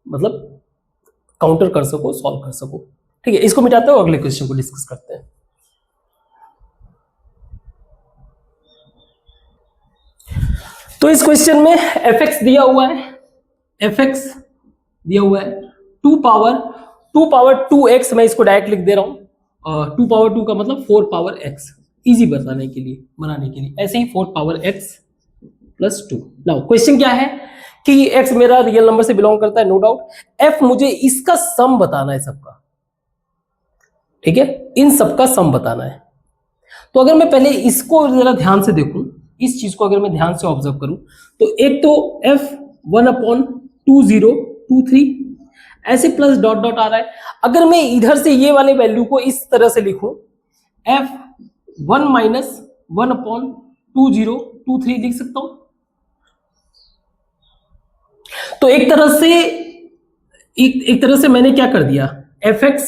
मतलब काउंटर कर सको, सॉल्व कर सको, ठीक है। इसको मिटाते हो, अगले क्वेश्चन को डिस्कस करते हैं। तो इस क्वेश्चन में fx दिया हुआ है, fx दिया हुआ है 2 पावर 2x, मैं इसको डायरेक्ट लिख दे रहा हूं। 2 पावर 2 का मतलब 4 पावर x, इजी बनाने के लिए ऐसे ही 4 power x plus 2। Now question क्या है कि x मेरा रियल नंबर से बिलोंग करता है, नो डाउट। f मुझे इसका सम बताना है सबका, ठीक है, इन सबका सम बताना है। तो अगर मैं पहले इसको जरा ध्यान से देखूं, इस चीज को अगर मैं ध्यान से ऑब्जर्व करूं, तो एक तो f 1/2023 ऐसे प्लस डॉट डॉट आ रहा है। अगर मैं इधर से ये वाले वैल्यू को इस तरह से लिखूं, f 1 - 1/2023 लिख सकता हूं। तो एक तरह से मैंने क्या कर दिया, fx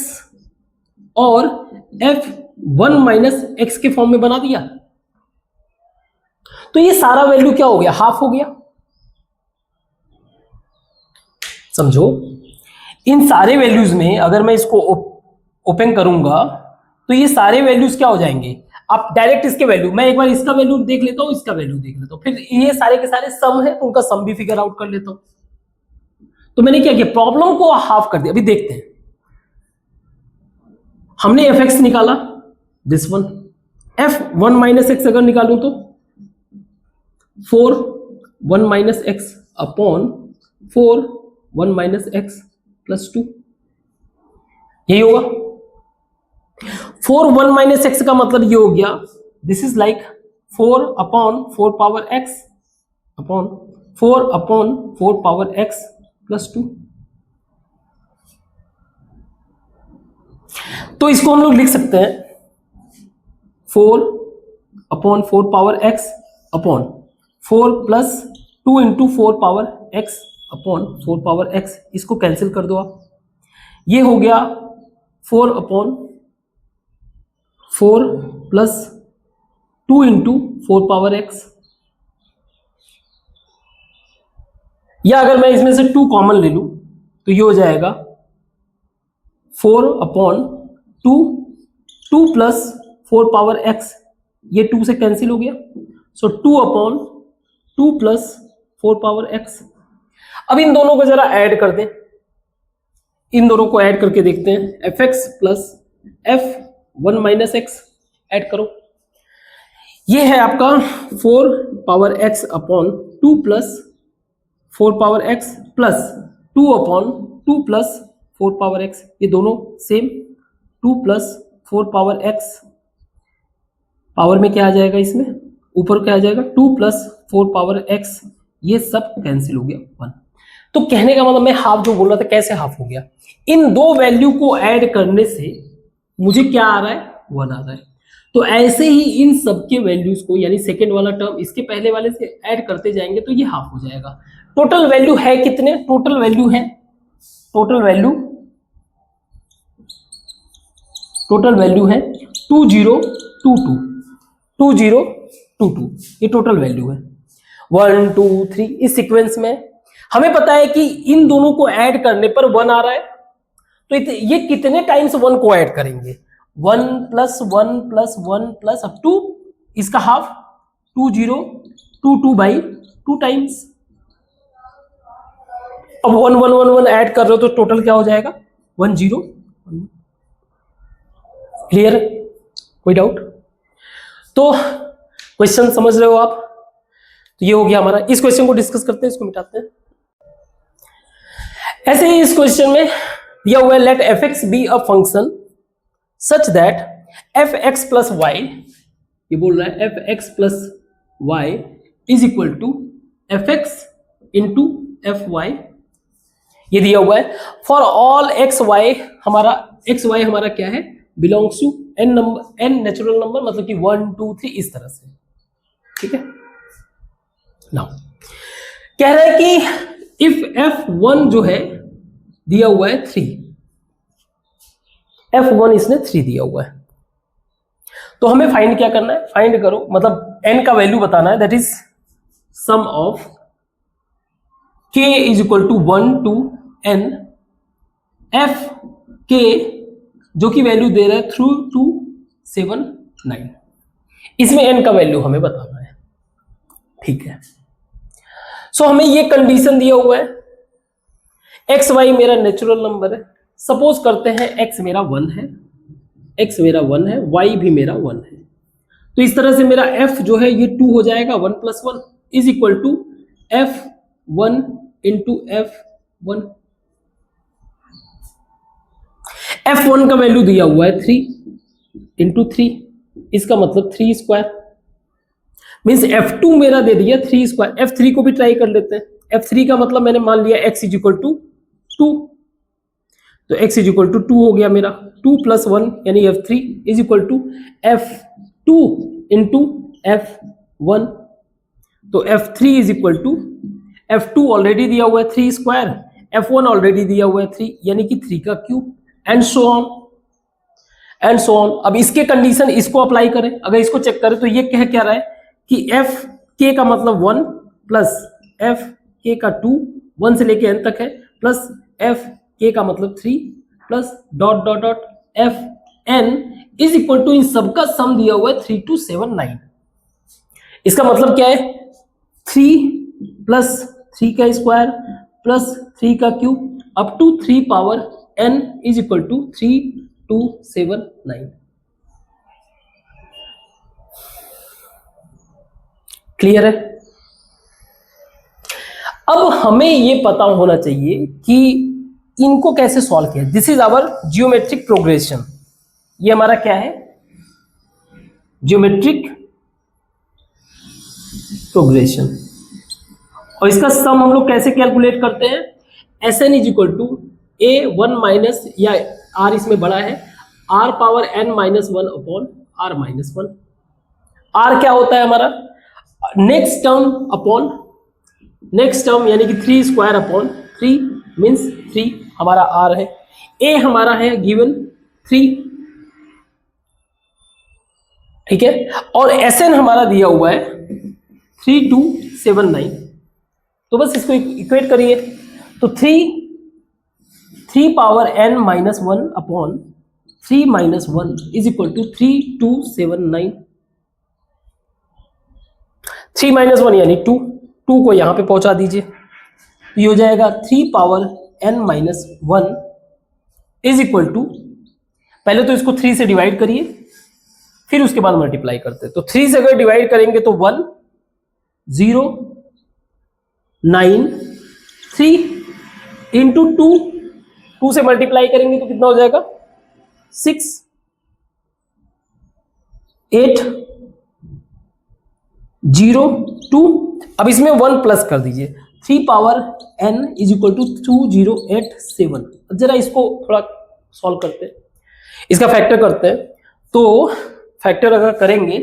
और f1 - x के फॉर्म में बना दिया। तो ये सारा वैल्यू क्या हो गया, हाफ हो गया। समझो, इन सारे वैल्यूज में अगर मैं इसको ओपन करूंगा तो ये सारे वैल्यूज क्या हो जाएंगे, आप डायरेक्ट इसके वैल्यू, मैं एक बार इसका वैल्यू देख लेता हूं, इसका वैल्यू देख लेता हूं, फिर ये सारे के सारे सम है तो उनका सम भी फिगर आउट कर लेता हूं। तो मैंने क्या किया, प्रॉब्लम को हाफ कर दिया। अभी देखते हैं, हमने fx निकाला, दिस वन, f1 - x अगर निकालूं तो 4 1 - x अपॉन 4 1 - x प्लस 2, यही होगा। 4 1 - x का मतलब ये हो गया, this is like 4/4 power x upon 4/4 power x plus 2। तो इसको हम लोग लिख सकते हैं 4/4 power x upon 4 plus 2 into 4 power x upon 4 power x। इसको कैंसिल कर दो आप, ये हो गया 4/4 प्लस 2 इंटू 4 पावर x, या अगर मैं इसमें से 2 कॉमन ले लूं तो ये हो जाएगा 4/2 2 प्लस 4 पावर x, ये 2 से कैंसिल हो गया, सो 2/2 प्लस 4 पावर x। अब इन दोनों को जरा ऐड कर दें, इन दोनों को ऐड करके देखते हैं, fx plus f1 - x add करो, ये है आपका 4 power x upon 2 plus 4 power x plus 2/2 plus 4 power x, ये दोनों same, 2 plus 4 power x, power में क्या आ जाएगा, इसमें ऊपर क्या आ जाएगा 2 प्लस 4 पावर x, ये सब कैंसिल हो गया 1। तो कहने का मतलब मैं हाफ जो बोल रहा था, कैसे हाफ हो गया, इन दो वैल्यू को ऐड करने से मुझे क्या आ रहा है, 1 आ रहा है। तो ऐसे ही इन सबके वैल्यूज को, यानी सेकेंड वाला टर्म इसके पहले वाले से ऐड करते जाएंगे तो ये हाफ हो जाएगा। टोटल वैल्यू है कितने, टोटल वैल्यू है, टोटल वैल्यू है 2022, ये टोटल वैल्यू है 1 2 3 इस सीक्वेंस में। हमें पता है कि इन दोनों को ऐड करने पर 1 आ रहा है, तो ये कितने टाइम्स 1 को ऐड करेंगे, 1 plus 1 plus 1 plus up to इसका हाफ 2022 टाइम्स। अब 1 1 1 1 ऐड कर रहे हो तो टोटल क्या हो जाएगा 10। क्लियर, कोई डाउट? तो क्वेश्चन समझ रहे हो आप? तो ये हो गया हमारा, इस क्वेश्चन को डिस्कस करते हैं, इसको मिटाते हैं। ऐसे ही इस क्वेश्चन में दिया हुआ है, let fx be a function such that fx plus y, ये बोल रहा है fx plus y is equal to fx into fy, ये दिया हुआ है फॉर ऑल एक्स वाई हमारा क्या है, belongs to n natural number, मतलब कि 1 2 3 इस तरह से, ठीक है। नाउ कह रहा है कि इफ f1 जो है दिया हुआ है 3, f1 इसने 3 दिया हुआ है, तो हमें फाइंड क्या करना है, फाइंड करो, मतलब n का वैल्यू बताना है, that is sum of k is equal to 1 to n f k, जो कि वैल्यू दे रहा है 3279, इसमें n का वैल्यू हमें बताना है, ठीक है। सो हमें ये कंडीशन दिया हुआ है, एक्स वाई मेरा नेचुरल नंबर है, सपोज करते हैं x मेरा 1 है, y भी मेरा 1 है, तो इस तरह से मेरा f जो है ये 2 हो जाएगा, 1 + 1 is equal to f1 into F1। F1 का वैल्यू दिया हुआ है 3 इंटू 3, इसका मतलब 3 स्क्वायर, मीन्स F2 मेरा दे दिया 3 स्क्वायर। F3 को भी ट्राई कर लेते हैं। F3 का मतलब मैंने मान लिया x इज इक्वल टू 2, तो x इज इक्वल टू 2 हो गया मेरा, 2 प्लस 1 यानी F3 is equal to F2 into F1। तो F3 is equal to, F2 already दिया हुआ है 3 स्क्वायर, F1 ऑलरेडी दिया हुआ है 3 यानी कि 3 का cube, and so on and so on. अब इसके कंडीशन इसको अप्लाई करें, अगर इसको चेक करें तो ये कह क्या रहा है कि एफ के का मतलब 1 प्लस एफ के का 2, 1 से लेके n तक है, प्लस एफ के का मतलब 3 plus dot dot dot F N is equal to, इन सबका सम दिया हुआ है 3279। इसका मतलब क्या है, 3 प्लस 3 का स्क्वायर प्लस 3 का cube up to 3 power n is equal to 3279। Clear है? अब हमें ये पता होना चाहिए कि इनको कैसे सॉल्व किया। This is our geometric progression. ये हमारा क्या है, जियोमेट्रिक प्रोग्रेशन। और इसका सम हम लोग कैसे कैलकुलेट करते हैं, Sn is equal to A1 minus, या R इसमें बड़ा है, R power n minus 1 upon R minus 1। R क्या होता है हमारा, next term upon next term यानी कि 3 स्क्वायर अपॉन 3 मीन्स 3 हमारा R है। A हमारा है गिवन 3, ठीक है, और Sn हमारा दिया हुआ है 3279। तो बस इसको इक्वेट करिए, तो 3 power n minus 1 upon 3 minus 1 is equal to 3279। 3 minus 1 यानी 2, 2 को यहां पे पहुंचा दीजिए, ये हो जाएगा 3 power n minus 1 is equal to, पहले तो इसको 3 से डिवाइड करिए फिर उसके बाद मल्टीप्लाई करते हैं। तो 3 से अगर डिवाइड करेंगे तो 1 0 9 3 इंटू 2 से मल्टीप्लाई करेंगे तो कितना हो जाएगा 6 8 0 2। अब इसमें 1 प्लस कर दीजिए, 3 power n is equal to 2087। जरा इसको थोड़ा सॉल्व करते हैं, इसका फैक्टर करते हैं। तो फैक्टर अगर करेंगे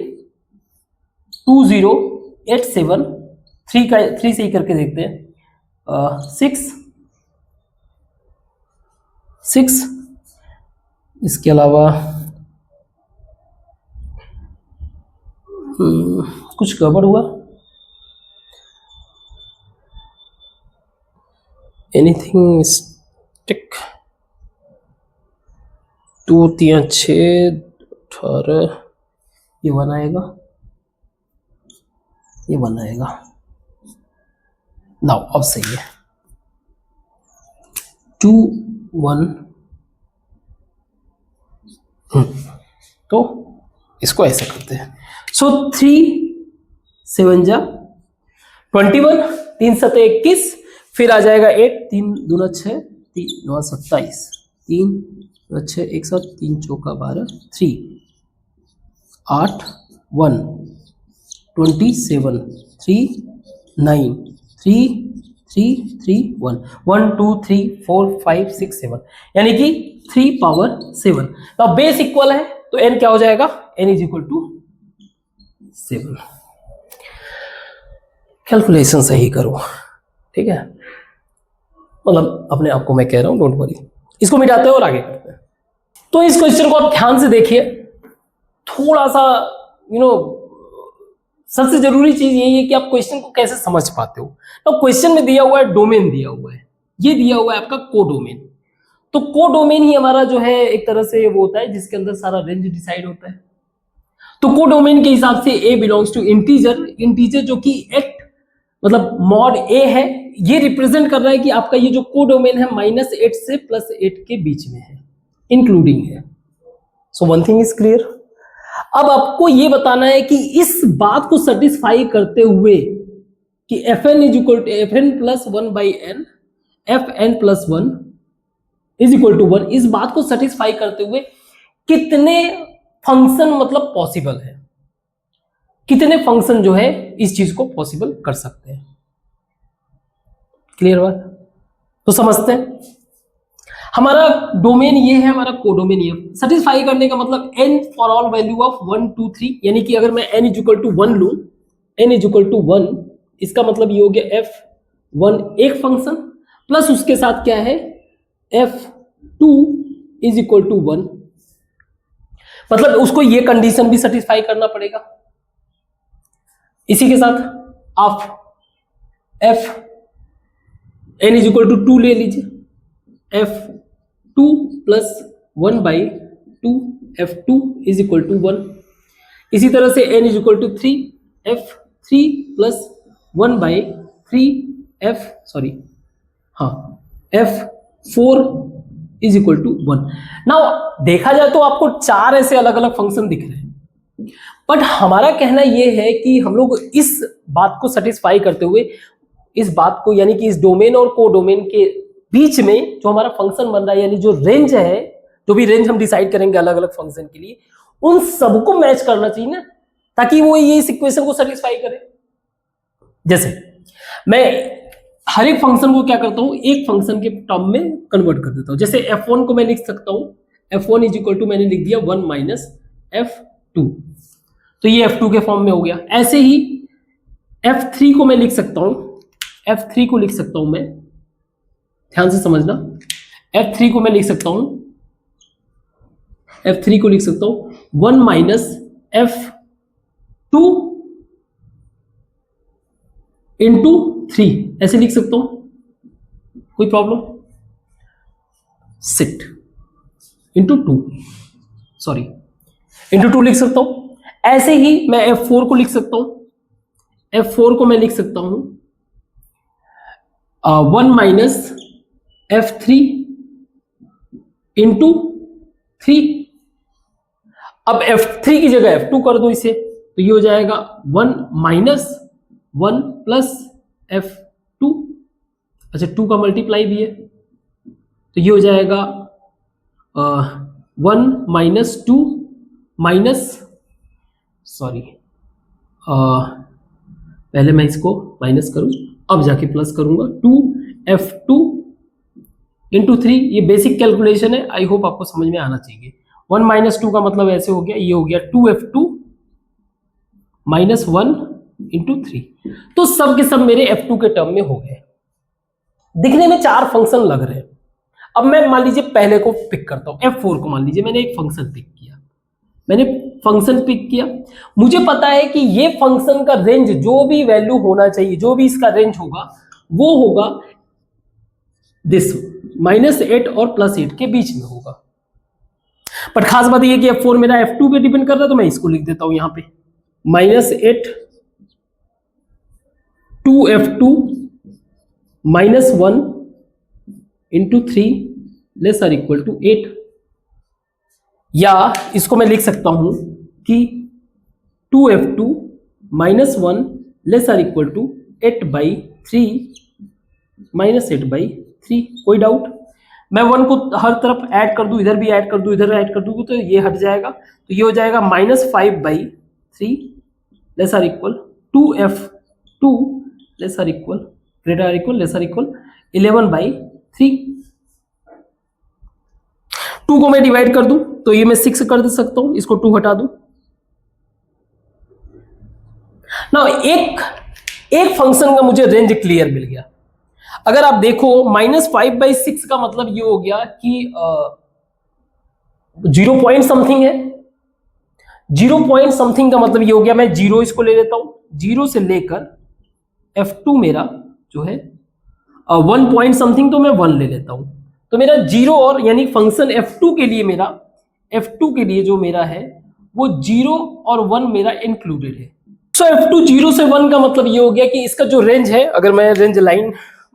2087, 3 से ही करके देखते हैं, 6 इसके अलावा कुछ गड़बड़ हुआ, एनीथिंग स्टिक, 2 3 6 18, ये 1 आएगा, ये 1 आएगा। नाउ अब सही है, 2 1। तो इसको ऐसे करते हैं, सो 3 7 जा 21, 3 7 21, फिर आ जाएगा 8, 3 दूना 6, 3 9 27, 3 6 1 7, 3 चौका 12, 3 8 1 27, 3 9 3 3 3 1 1 2 3 4 5 6 7, यानी कि 3 पावर 7। तो बेस इक्वल है तो n क्या हो जाएगा, n is equal to 7। Calculation सही करो, ठीक है, मतलब अपने आप को मैं कह रहा हूं, डोंट वरी। इसको मिटाते हैं और आगे करते हैं। तो इस क्वेश्चन को आप ध्यान से देखिए, थोड़ा सा सबसे जरूरी चीज यही है कि आप क्वेश्चन को कैसे समझ पाते हो। तो क्वेश्चन में दिया हुआ है डोमेन, दिया हुआ है, ये दिया हुआ है आपका कोडोमेन। तो कोडोमेन ही हमारा जो है एक तरह से वो होता है जिसके अंदर सारा रेंज डिसाइड होता है। तो कोडोमेन के हिसाब से a belongs to integer, integer जो कि 8 मतलब मॉड a है, ये रिप्रेजेंट कर रहा है कि आपका ये जो कोडोमेन है -8 से +8 के बीच में है, इंक्लूडिंग है। So one thing is clear. अब आपको ये बताना है कि इस बात को सेटिस्फाई करते हुए कि fn is equal to fn plus 1 by n, fn plus 1 is equal to 1, इस बात को सेटिस्फाई करते हुए कितने फंक्शन मतलब पॉसिबल है, कितने फंक्शन जो है इस चीज को पॉसिबल कर सकते हैं। क्लियर बात? तो समझते हैं, हमारा डोमेन ये है, हमारा कोडोमेन ये सेटिस्फाई करने का मतलब n for all value of 1 2 3, यानी कि अगर मैं n इज इक्वल टू 1 लूं, n इज इक्वल टू 1, इसका मतलब ये हो गया f1 एक फंक्शन प्लस उसके साथ क्या है f2 इज इक्वल टू 1, मतलब उसको ये कंडीशन भी सेटिस्फाई करना पड़ेगा। इसी के साथ आप f n is equal to 2 ले लीजिए, f2 plus 1 by 2, f2 is equal to 1। इसी तरह से n is equal to 3, f3 plus 1 by 3 f4 is equal to 1। Now देखा जाए तो आपको 4 ऐसे अलग अलग फंक्शन दिख रहे हैं, बट हमारा कहना यह है कि हम लोग इस बात को सेटिस्फाई करते हुए, इस बात को यानी कि इस डोमेन और कोडोमेन के बीच में जो हमारा फंक्शन बन रहा है, यानी जो रेंज है, जो भी रेंज हम डिसाइड करेंगे अलग अलग फंक्शन के लिए, उन सबको मैच करना चाहिए ना, ताकि वो ये इस इक्वेशन को सेटिस्फाई करे। जैसे मैं हर एक फंक्शन को क्या करता हूं, एक फंक्शन के टर्म में कन्वर्ट कर देता हूं। जैसे f1 को मैं लिख सकता हूं, f1 इज इक्वल टू मैंने लिख दिया 1 माइनस f2, तो ये f2 के फॉर्म में हो गया। ऐसे ही f3 को मैं लिख सकता हूं, f3 को लिख सकता हूं मैं, ध्यान से समझना, f3 को मैं लिख सकता हूं, f3 को लिख सकता हूं 1 माइनस f2 इंटू 3, ऐसे लिख सकता हूं, कोई problem? Sit into 2, sorry into 2 लिख सकता हूं। ऐसे ही मैं f4 को लिख सकता हूं, f4 को मैं लिख सकता हूं 1 माइनस f3 इंटू 3। अब f3 की जगह f2 कर दो इसे, तो ये हो जाएगा 1 माइनस 1 प्लस f2, अच्छा 2 का मल्टीप्लाई भी है, तो ये हो जाएगा 1 माइनस 2 माइनस, सॉरी पहले मैं इसको माइनस करूं, अब जाके प्लस करूंगा, 2f2 इंटू 3। ये बेसिक कैलकुलेशन है, आई होप आपको समझ में आना चाहिए। 1 माइनस 2 का मतलब ऐसे हो गया, ये हो गया 2f2 माइनस 1 इंटू 3। तो सब के सब मेरे f2 के टर्म में हो गए। दिखने में 4 फंक्शन लग रहे हैं। अब मैं मान लीजिए पहले को पिक करता हूं, f4 को मान लीजिए मैंने एक फंक्शन पिक किया, मैंने फंक्शन पिक किया, मुझे पता है कि ये फंक्शन का रेंज जो भी वैल्यू होना चाहिए, जो भी इसका रेंज होगा वो होगा दिस -8 और +8 के बीच में होगा। पर खास बात ये कि f4 मेरा f2 पे डिपेंड कर रहा है, तो मैं इसको लिख देता हूं यहां पे -8 2f2 -1 into 3 laser equal to 8, या इसको मैं लिख सकता हूं कि 2f2 -1 लेसर इक्वल टू 8/3 -8/3। कोई डाउट? मैं 1 को हर तरफ ऐड कर दूं, इधर भी ऐड कर दूं, इधर ऐड कर दूं, तो ये हट जाएगा, तो ये हो जाएगा -5/3 lesser equal 2f2 lesser equal greater equal lesser equal 11/3। 2 को मैं डिवाइड कर दूं तो ये मैं 6 कर दे सकता हूं, इसको 2 हटा दूं ना। एक फंक्शन का मुझे रेंज क्लियर मिल गया। अगर आप देखो -5/6 का मतलब ये हो गया कि 0 पॉइंट समथिंग है, 0 पॉइंट समथिंग का मतलब ये हो गया, मैं 0 इसको ले लेता हूं, 0 से लेकर f2 मेरा जो है 1 पॉइंट समथिंग, तो मैं 1 ले लेता हूं, तो मेरा 0 और यानी फंक्शन f2 के लिए मेरा f2 के लिए जो मेरा है वो 0 और 1 मेरा इंक्लूडेड है। सो f2 0 से 1 का मतलब ये हो गया कि इसका जो रेंज है, अगर मैं रेंज लाइन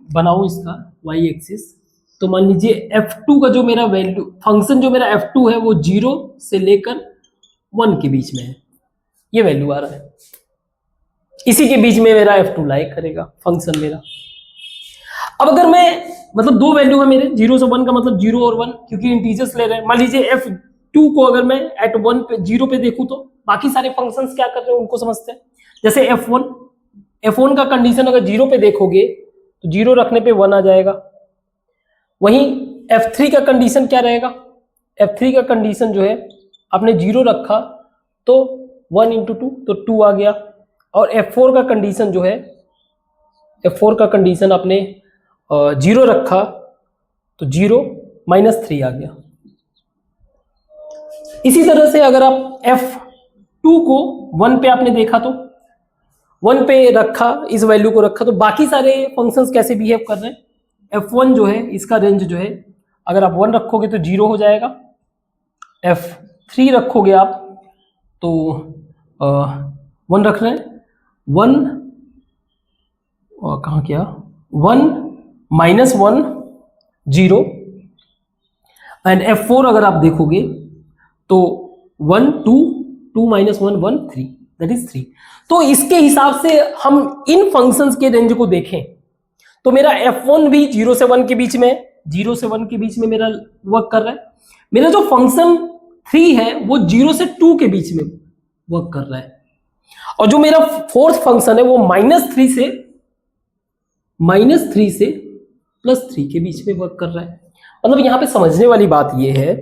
बनाऊं इसका y एक्सिस, तो मान लीजिए f2 का जो मेरा वैल्यू फंक्शन जो मेरा f2 है वो 0 से लेकर 1 के बीच में है, ये वैल्यू आ रहा है। इसी के बीच में मेरा F2 लाई करेगा फंक्शन मेरा। अब अगर मैं मतलब दो वैल्यू है मेरे 0 से 1 का मतलब 0 और 1, क्योंकि इंटीजर्स ले रहे हैं। मान लीजिए F2 को अगर मैं एट 1 पे 0 पे देखूं तो बाकी सारे फंक्शंस क्या कर रहे हैं उनको समझते हैं। जैसे F1 का कंडीशन अगर 0 पे देखोगे तो 0 रखने पे 1 आ जाएगा। वहीं F3 का कंडीशन क्या रहेगा, F3 का कंडीशन जो है आपने 0 रखा तो 1 इंटू 2 तो 2 आ गया। और F4 का कंडीशन जो है, F4 का कंडीशन आपने 0 रखा तो 0 माइनस 3 आ गया। इसी तरह से अगर आप F2 को 1 पे आपने देखा तो 1 पे रखा, इस वैल्यू को रखा तो बाकी सारे फंक्शंस कैसे बिहेव कर रहे हैं। F1 जो है इसका रेंज जो है अगर आप 1 रखोगे तो 0 हो जाएगा, F3 रखोगे आप तो 1 रख रहे हैं 1 और कहाँ क्या 1 माइनस 1 0 एंड F4 अगर आप देखोगे तो 1 2 2 माइनस 1 1 3 दैट इज 3। तो इसके हिसाब से हम इन फंक्शंस के रेंज को देखें तो मेरा F1 भी 0 से 1 के बीच में, 0 से 1 के बीच में मेरा वर्क कर रहा है। मेरा जो फंक्शन 3 है वो 0 से 2 के बीच में वर्क कर रहा है। और जो मेरा फोर्थ फंक्शन है वो माइनस 3 से प्लस 3 के बीच में वर्क कर रहा है। मतलब यहाँ पे समझने वाली बात ये है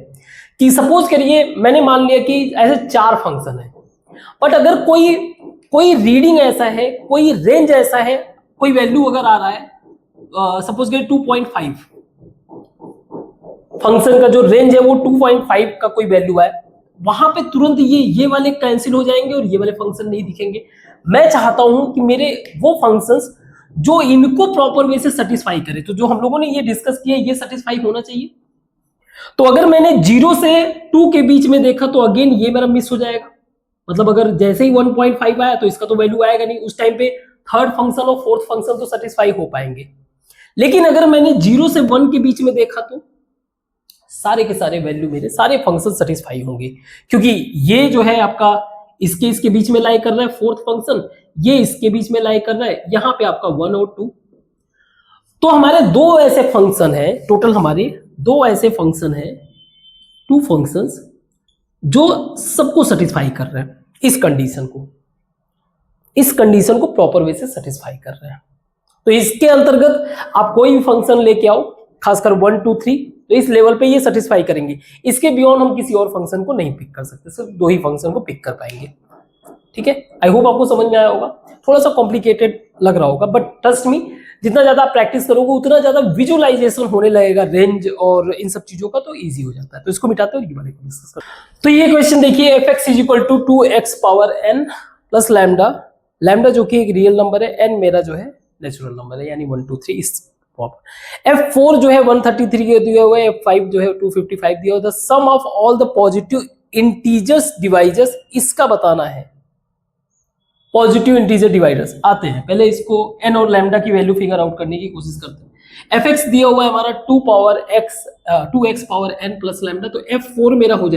कि सपोज करिए मैंने मान लिया कि ऐसे 4 फंक्शन है, बट अगर कोई रीडिंग ऐसा है, कोई रेंज ऐसा है, कोई वैल्यू अगर आ रहा है सपोज करिए 2.5 फंक्शन का जो रेंज है वो 2.5 का कोई वैल्यू है, वहां पे तुरंत ये वाले कैंसिल हो जाएंगे और ये वाले फंक्शन नहीं दिखेंगे। मैं चाहता हूं कि मेरे वो फंक्शंस जो इनको प्रॉपर वे से सेटिस्फाई करे, तो जो हम लोगों ने ये डिस्कस किया ये सेटिस्फाई होना चाहिए। तो अगर मैंने 0 से 2 के बीच में देखा तो अगेन ये मेरा मिस हो जाएगा। मतलब अगर जैसे ही 1.5 आया तो इसका तो वैल्यू आएगा नहीं, उस टाइम पे थर्ड फंक्शन और फोर्थ फंक्शन तो सेटिस्फाई हो पाएंगे। लेकिन अगर मैंने 0 से 1 के बीच में देखा तो सारे के सारे वैल्यू मेरे सारे फंक्शन सेटिस्फाई होंगे, क्योंकि ये जो है आपका इसके बीच में लाई कर रहा है फोर्थ फंक्शन, ये इसके बीच में लाई कर रहा है, यहां पे आपका 1 और 2। तो हमारे दो ऐसे फंक्शन है, टोटल हमारे दो ऐसे फंक्शन है, 2 फंक्शंस जो सबको सेटिस्फाई कर रहे हैं, इस कंडीशन को प्रॉपर वे से सेटिस्फाई कर रहे हैं। तो इसके अंतर्गत आप कोई भी फंक्शन लेके आओ, खासकर 1 2 3, तो इस लेवल पे ये सेटिस्फाई करेंगे। इसके बियॉन्ड हम किसी और फंक्शन को नहीं पिक कर सकते, सिर्फ 2 ही फंक्शन को पिक कर पाएंगे। ठीक है, आई होप आपको समझ में आया होगा। थोड़ा सा कॉम्प्लिकेटेड लग रहा होगा, बट ट्रस्ट मी जितना ज्यादा आप प्रैक्टिस करोगे उतना ज्यादा विजुअलाइजेशन होने लगेगा रेंज और इन सब चीजों का, तो इजी हो जाता है। तो इसको मिटाते हैं और ये वाले को डिस्कस करते हैं। तो ये क्वेश्चन देखिए, fx = 2x power n plus lambda, lambda जो कि एक रियल नंबर है, n मेरा जो है नेचुरल नंबर है, यानी 1 2 3 इस F4 जो है 133 के दिया हुआ है, F5 जो है 255 दिया हुआ है। The sum of all the positive integers divisors, इसका बताना है। पॉजिटिव इंटीजर डिवाइडर्स आते हैं, पहले इसको n और लैम्डा की वैल्यू फिगर आउट करने की कोशिश करते हैं। fx दिया हुआ है हमारा 2x power n plus lambda, तो F4 मेरा हो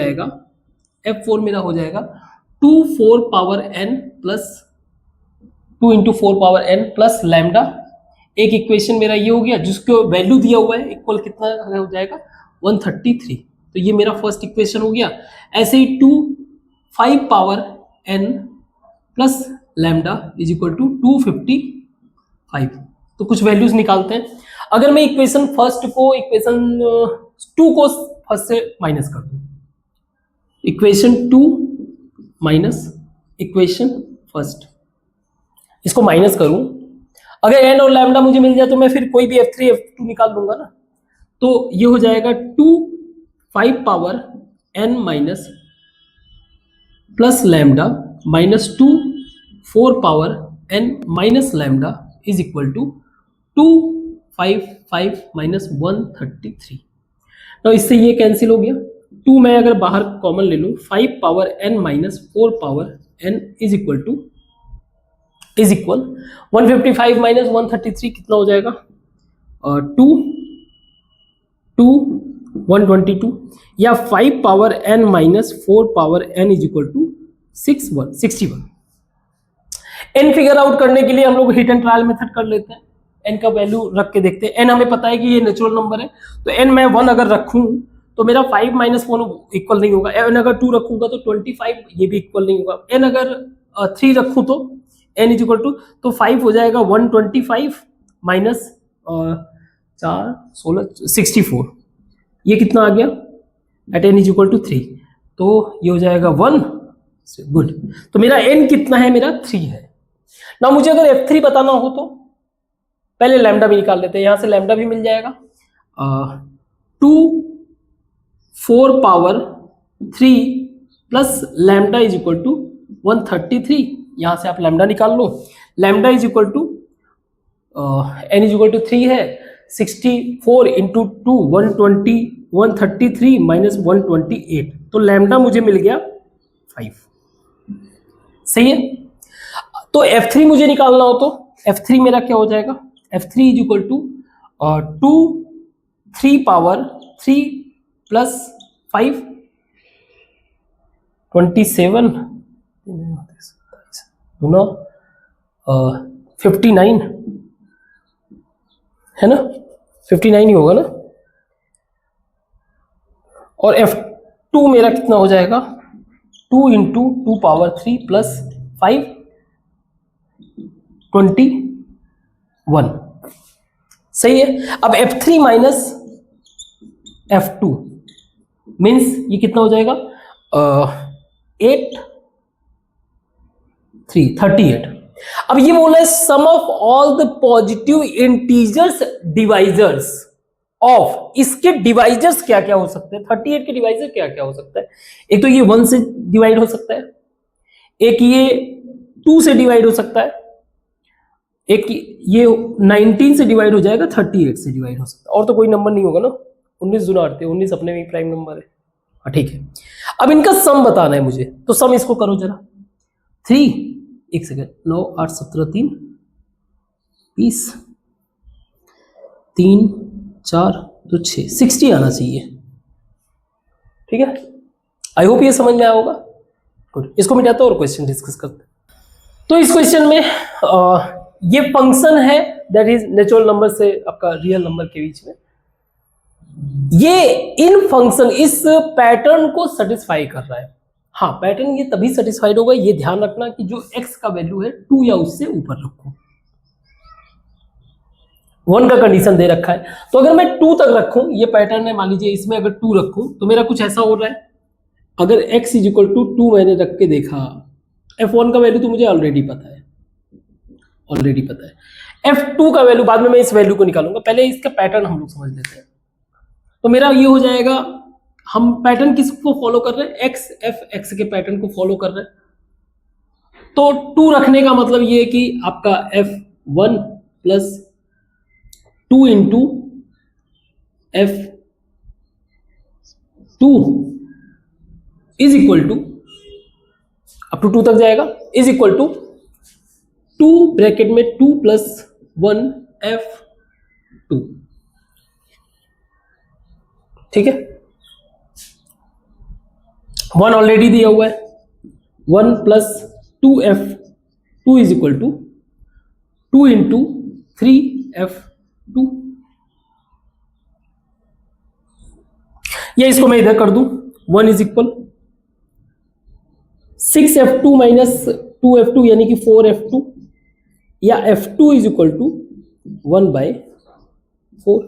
जाएगा 2 4 power n plus 2 into 4 power n plus lambda. एक इक्वेशन मेरा ये हो गया जिसको वैल्यू दिया हुआ है, इक्वल कितना हो जाएगा 133, तो ये मेरा फर्स्ट इक्वेशन हो गया। ऐसे ही 2 5 power n plus lambda is equal to 255। तो कुछ वैल्यूज निकालते हैं। अगर मैं इक्वेशन 2 को फर्स्ट से माइनस कर दूं, इक्वेशन 2 माइनस इक्वेशन फर्स्ट, इसको माइनस करूं, अगर n और लैम्डा मुझे मिल जाए तो मैं फिर कोई भी F3 F2 निकाल दूंगा ना। तो ये हो जाएगा 2 5 power n minus plus lambda minus 2 4 power n minus lambda is equal to 255 minus 133। तो इससे ये कैंसिल हो गया, 2 मैं अगर बाहर कॉमन ले लूं, 5 power n minus 4 power n is equal 155 minus 133 कितना हो जाएगा 122, या 5 power n minus 4 power n is equal to 61। N figure out करने के लिए हम लोग हिट एंड ट्रायल मेथड कर लेते हैं। एन का वैल्यू रख के देखते हैं। एन हमें पता है कि ये नेचुरल नंबर है, तो एन मैं 1 अगर रखूं तो मेरा 5 माइनस 1 इक्वल नहीं होगा। एन अगर 2 रखूंगा तो 25, ये भी इक्वल नहीं होगा। एन अगर 3 रखूं तो एन इज इक्वल टू, तो 5 हो जाएगा 125 माइनस 4 16 64, ये कितना आ गया at n is equal to 3, तो ये हो जाएगा 1। गुड, तो मेरा एन कितना है, मेरा 3 है ना। मुझे अगर f3 बताना हो तो पहले लैम्डा भी निकाल लेते हैं, यहां से लैम्डा भी मिल जाएगा 2 4 power 3 plus lambda is equal to 133, यहां से आप लैम्डा निकाल लो। Lambda is equal to N is equal to 3 है, 64 इंटू 2 120 133 माइनस 128, तो लैम्डा मुझे मिल गया 5। सही है। तो f3 मुझे निकालना हो तो f3 मेरा क्या हो जाएगा, f3 is equal to 2 3 power 3 plus 5 27 दोनों 59 है ना, 59 ही होगा ना। और f2 मेरा कितना हो जाएगा, 2 इंटू 2 पावर 3 प्लस 5 21। सही है। अब f3 माइनस f2 मीन्स ये कितना हो जाएगा 8 3 38। अब ये बोला है sum of all the positive integers divisors of, इसके डिवाइजर्स क्या क्या हो सकते हैं, 38 के डिवाइजर क्या क्या हो सकता है। एक तो ये 1 से डिवाइड हो सकता है, एक ये 2 से डिवाइड हो सकता है, एक ये 19 से डिवाइड हो जाएगा, 38 से डिवाइड हो सकता है, और तो कोई नंबर नहीं होगा ना। 19 गुना 8 19 अपने में प्राइम नंबर है। हाँ ठीक है। अब इनका सम बताना है मुझे, तो सम इसको करो जरा। 3 एक सेकेंड 9 8 17 3 20 3 4 तो 6 60 आना चाहिए। ठीक है, आई होप ये समझ में आया होगा। गुड, इसको मिटाते और क्वेश्चन डिस्कस करते हैं। तो इस क्वेश्चन में ये फंक्शन है दैट इज नेचुरल नंबर से आपका रियल नंबर के बीच में, ये इन फंक्शन इस पैटर्न को सेटिस्फाई कर रहा है। हाँ, पैटर्न ये तभी सेटिस्फाइड होगा, ये ध्यान रखना कि जो x का वैल्यू है 2 या उससे ऊपर रखो। 1 का कंडीशन दे रखा है, तो अगर मैं 2 तक रखूं, ये पैटर्न है, मान लीजिए इसमें अगर 2 रखूं तो मेरा कुछ ऐसा हो रहा है। अगर x इज इक्वल टू 2 मैंने रख के देखा, f1 का वैल्यू तो मुझे ऑलरेडी पता है, f2 का वैल्यू बाद में मैं इस वैल्यू को निकालूंगा, पहले इसका पैटर्न हम लोग समझ लेते हैं। तो मेरा ये हो जाएगा, हम पैटर्न किसको फॉलो कर रहे हैं, x के पैटर्न को फॉलो कर रहे हैं। तो 2 रखने का मतलब ये है कि आपका f1 plus 2 into f2 is equal to, up to 2 तक जाएगा, इज इक्वल टू 2 ब्रैकेट में 2 प्लस 1 f2। ठीक है, 1 ऑलरेडी दिया हुआ है, 1 plus 2f2 is equal to 2 into 3f2, या इसको मैं इधर कर दूं, 1 is equal 6f2 minus 2f2 यानी कि 4f2, या f2 is equal to 1/4।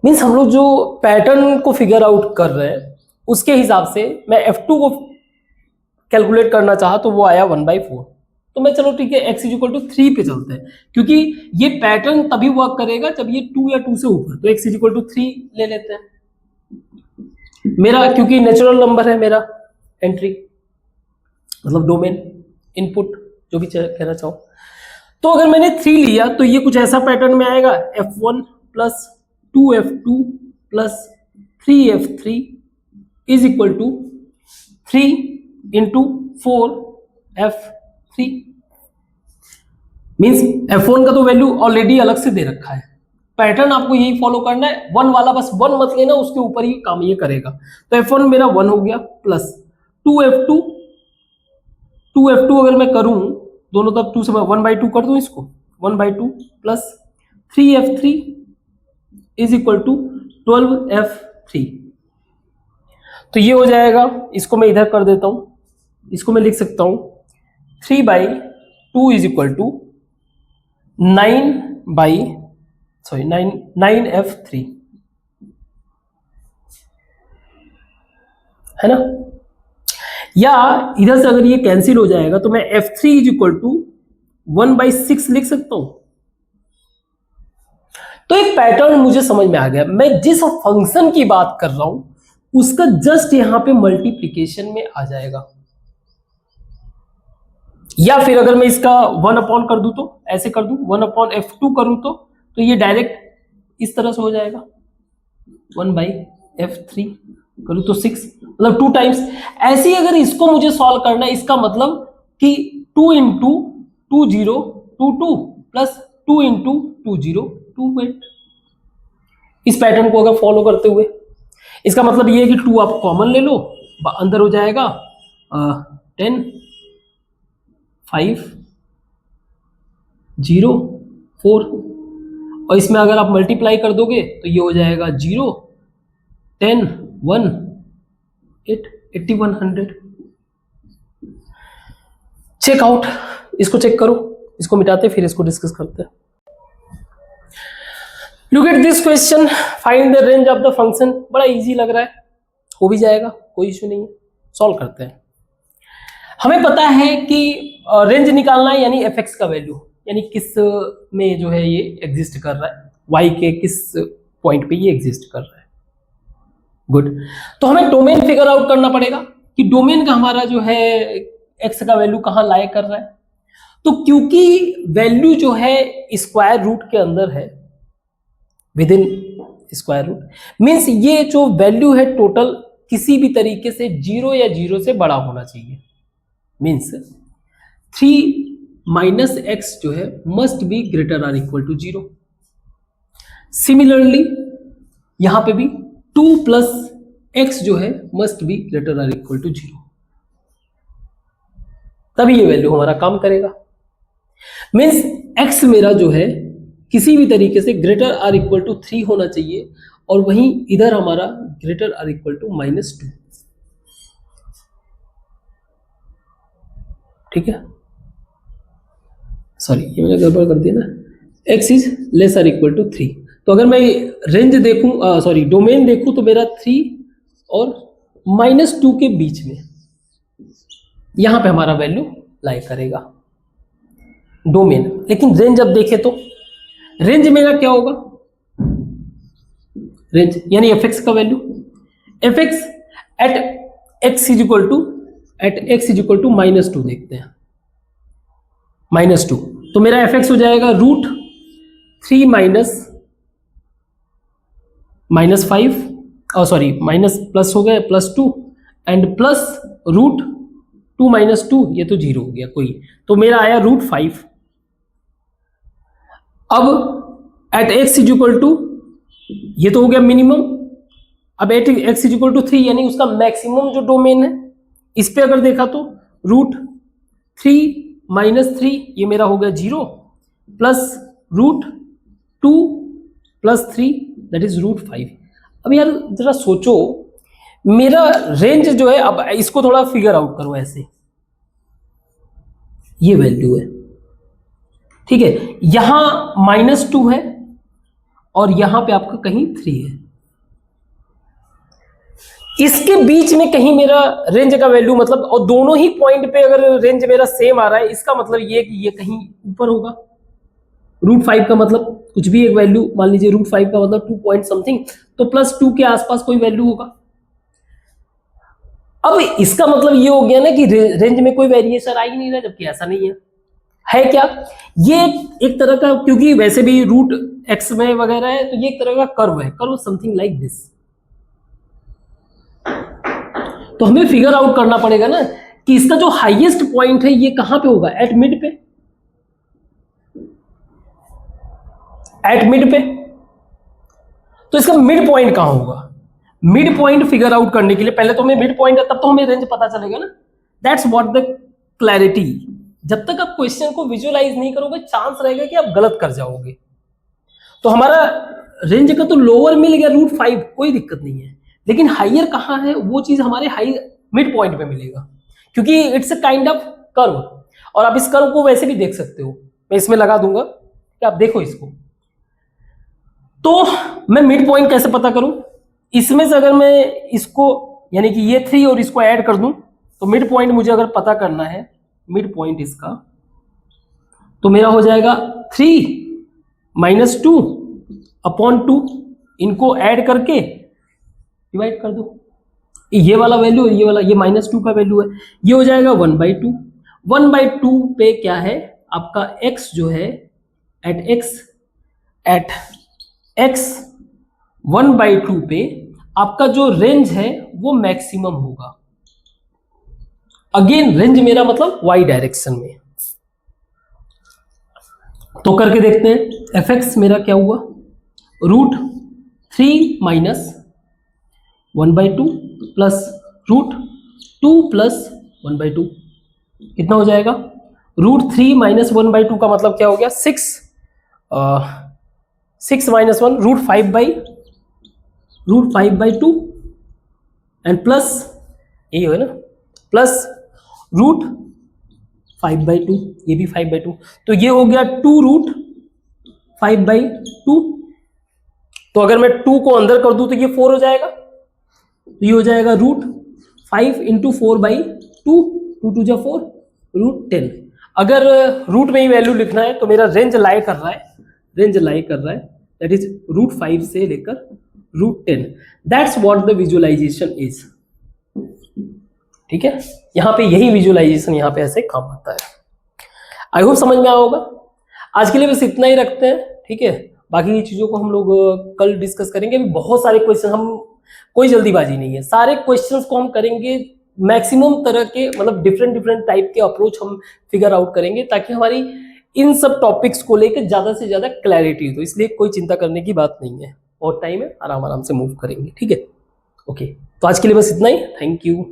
Means हम लोग जो पैटर्न को फिगर आउट कर रहे हैं उसके हिसाब से मैं f2 को कैलकुलेट करना चाहा तो वो आया 1/4। तो मैं चलो ठीक है, x इज इक्वल टू 3 पे चलते हैं, क्योंकि ये पैटर्न तभी वर्क करेगा जब ये 2 या 2 से ऊपर, तो x इज इक्वल टू 3 ले लेते हैं। मेरा क्योंकि नेचुरल नंबर है, मेरा एंट्री मतलब डोमेन इनपुट जो भी कहना चाहो, तो अगर मैंने 3 लिया तो ये कुछ ऐसा पैटर्न में आएगा, f1 plus 2f2 plus 3f3 is equal to 3 into 4f3। Means f1 का तो वैल्यू ऑलरेडी अलग से दे रखा है, पैटर्न आपको यही फॉलो करना है, 1 वाला बस 1 मत लेना, उसके ऊपर ही काम ये करेगा। तो f1 मेरा 1 हो गया, प्लस 2f2 2f2 अगर मैं करूं, दोनों तरफ 2 से मैं 1/2 कर दूं इसको, 1/2 plus 3f3 is equal to 12f3। तो ये हो जाएगा, इसको मैं इधर कर देता हूं, इसको मैं लिख सकता हूं 3/2 इज इक्वल टू 9f3, है ना। या इधर से अगर ये कैंसिल हो जाएगा तो मैं f3 इज इक्वल टू 1/6 लिख सकता हूं। तो एक पैटर्न मुझे समझ में आ गया, मैं जिस फंक्शन की बात कर रहा हूं उसका जस्ट यहां पे मल्टीप्लीकेशन में आ जाएगा। या फिर अगर मैं इसका 1 कर दूं तो ऐसे कर दूं, 1/f2 करूं तो ये डायरेक्ट इस तरह से हो जाएगा, 1/f3 करूं तो 6, मतलब 2 टाइम्स। ऐसे ही अगर इसको मुझे सॉल्व करना है, इसका मतलब कि 2 इंटू 2 0 2 2 प्लस 2 इंटू 2 0 2 8। इस पैटर्न को अगर फॉलो करते हुए, इसका मतलब ये है कि 2 आप कॉमन ले लो, अंदर हो जाएगा 10 5 0 4, और इसमें अगर आप मल्टीप्लाई कर दोगे तो ये हो जाएगा 0 10 1 8 8100। चेक आउट, इसको चेक करो, इसको मिटाते फिर इसको डिस्कस करते हैं। Look at this question, find the range of the function. बड़ा इजी लग रहा है, हो भी जाएगा, कोई इश्यू नहीं है, सॉल्व करते हैं। हमें पता है कि रेंज निकालना है, यानी एफ का वैल्यू, यानी किस में जो है ये एग्जिस्ट कर रहा है, वाई के किस पॉइंट पे ये एग्जिस्ट कर रहा है। गुड, तो हमें डोमेन फिगर आउट करना पड़ेगा कि डोमेन का हमारा जो है एक्स का वैल्यू कहाँ लाई कर रहा है। तो क्योंकि वैल्यू जो है स्क्वायर रूट के अंदर है, within square root, means ये जो वैल्यू है टोटल किसी भी तरीके से 0 या 0 से बड़ा होना चाहिए। मीन्स 3 माइनस एक्स जो है must be greater or equal to 0। Similarly यहां पे भी 2 प्लस एक्स जो है must be greater or equal to 0, तभी ये वैल्यू हमारा काम करेगा। मीन्स एक्स मेरा जो है किसी भी तरीके से ग्रेटर आर इक्वल टू 3 होना चाहिए, और वहीं इधर हमारा ग्रेटर आर इक्वल टू -2। ठीक है, सॉरी ये मैंने गड़बड़ कर दिया ना, x is less or equal to 3। तो अगर मैं रेंज देखूं, सॉरी डोमेन देखूं, तो मेरा 3 और -2 के बीच में यहां पे हमारा वैल्यू लाई करेगा डोमेन। लेकिन रेंज अब देखें तो रेंज मेरा क्या होगा, रेंज यानी एफ का value, f at x is equal to -2 देखते हैं, -2। तो मेरा एफ हो जाएगा √3 -5, सॉरी माइनस प्लस हो गया +2 एंड प्लस √2 -2, ये तो 0 हो गया कोई, तो मेरा आया √5। अब at x is equal to, ये तो हो गया मिनिमम, अब at x is equal to 3 यानी उसका मैक्सिमम जो डोमेन है, इस पे अगर देखा तो √3 -3 ये मेरा हो गया 0 प्लस √2 + 3 दैट इज √5। अब यार जरा सोचो, मेरा रेंज जो है, अब इसको थोड़ा फिगर आउट करो ऐसे, ये वैल्यू है, ठीक है, यहां -2 है और यहां पे आपका कहीं 3 है, इसके बीच में कहीं मेरा रेंज का वैल्यू, मतलब, और दोनों ही पॉइंट पे अगर रेंज मेरा सेम आ रहा है, इसका मतलब ये कि ये कहीं ऊपर होगा। √5 का मतलब कुछ भी एक वैल्यू मान लीजिए, √5 का मतलब 2 पॉइंट समथिंग, तो +2 के आसपास कोई वैल्यू होगा। अब इसका मतलब ये हो गया ना कि रेंज में कोई वेरिएशन आ ही नहीं रहा, जबकि ऐसा नहीं है क्या, ये एक तरह का, क्योंकि वैसे भी √x में वगैरह है, तो ये एक तरह का कर्व है, कर्व समथिंग लाइक दिस। तो हमें फिगर आउट करना पड़ेगा ना कि इसका जो हाईएस्ट पॉइंट है ये कहां पे होगा, एट मिड पे, एट मिड पे। तो इसका मिड पॉइंट कहां होगा, मिड पॉइंट फिगर आउट करने के लिए पहले तो हमें मिड पॉइंट है, तब तो हमें रेंज पता चलेगा ना। दैट्स व्हाट द क्लैरिटी, जब तक आप क्वेश्चन को विजुअलाइज नहीं करोगे चांस रहेगा कि आप गलत कर जाओगे। तो हमारा रेंज का तो लोअर मिल गया √5, कोई दिक्कत नहीं है, लेकिन हाइयर कहाँ है वो चीज हमारे हाई मिड पॉइंट पे मिलेगा, क्योंकि it's a kind of curve, और आप इस कर्व को वैसे भी देख सकते हो, मैं इसमें लगा दूंगा कि आप देखो इसको। तो मैं मिड पॉइंट कैसे पता करूं, इसमें से अगर मैं इसको यानी कि ये 3 और इसको ऐड कर दूं तो मिड पॉइंट मुझे अगर पता करना है, मिड पॉइंट इसका, तो मेरा हो जाएगा 3 - 2 अपॉन 2, इनको ऐड करके डिवाइड कर दो, ये वाला वैल्यू और ये वाला, ये -2 का वैल्यू है, ये हो जाएगा 1/2। 1/2 पे क्या है आपका x जो है, एट x 1/2 पे आपका जो रेंज है वो मैक्सिमम होगा। अगेन रेंज मेरा मतलब y डायरेक्शन में, तो करके देखते हैं। fx मेरा क्या हुआ, √3 - 1/2 प्लस √2 प्लस 1/2, कितना हो जाएगा, √3 - 1/2 का मतलब क्या हो गया, 6 - 1 √5/2 एंड प्लस ये है ना, प्लस √5/2, ये भी 5/2, तो ये हो गया 2√5/2। तो अगर मैं 2 को अंदर कर दूं तो ये 4 हो जाएगा, तो ये हो जाएगा √5 × 4/2, 2 × 4 √10। अगर रूट में ही वैल्यू लिखना है तो मेरा रेंज लाई कर रहा है, दैट इज √5 से लेकर √10, that's what the visualisation is. ठीक है, यहाँ पे यही विजुअलाइजेशन यहाँ पे ऐसे काम आता है। आई होप समझ में आया होगा। आज के लिए बस इतना ही रखते हैं, ठीक है, बाकी चीजों को हम लोग कल डिस्कस करेंगे। अभी बहुत सारे क्वेश्चन, हम कोई जल्दीबाजी नहीं है, सारे क्वेश्चंस को हम करेंगे, मैक्सिमम तरह के मतलब डिफरेंट टाइप के अप्रोच हम फिगर आउट करेंगे, ताकि हमारी इन सब टॉपिक्स को लेकर ज्यादा से ज्यादा क्लैरिटी हो। तो इसलिए कोई चिंता करने की बात नहीं है, और टाइम है, आराम से मूव करेंगे। ठीक है, ओके, तो आज के लिए बस इतना ही, थैंक यू।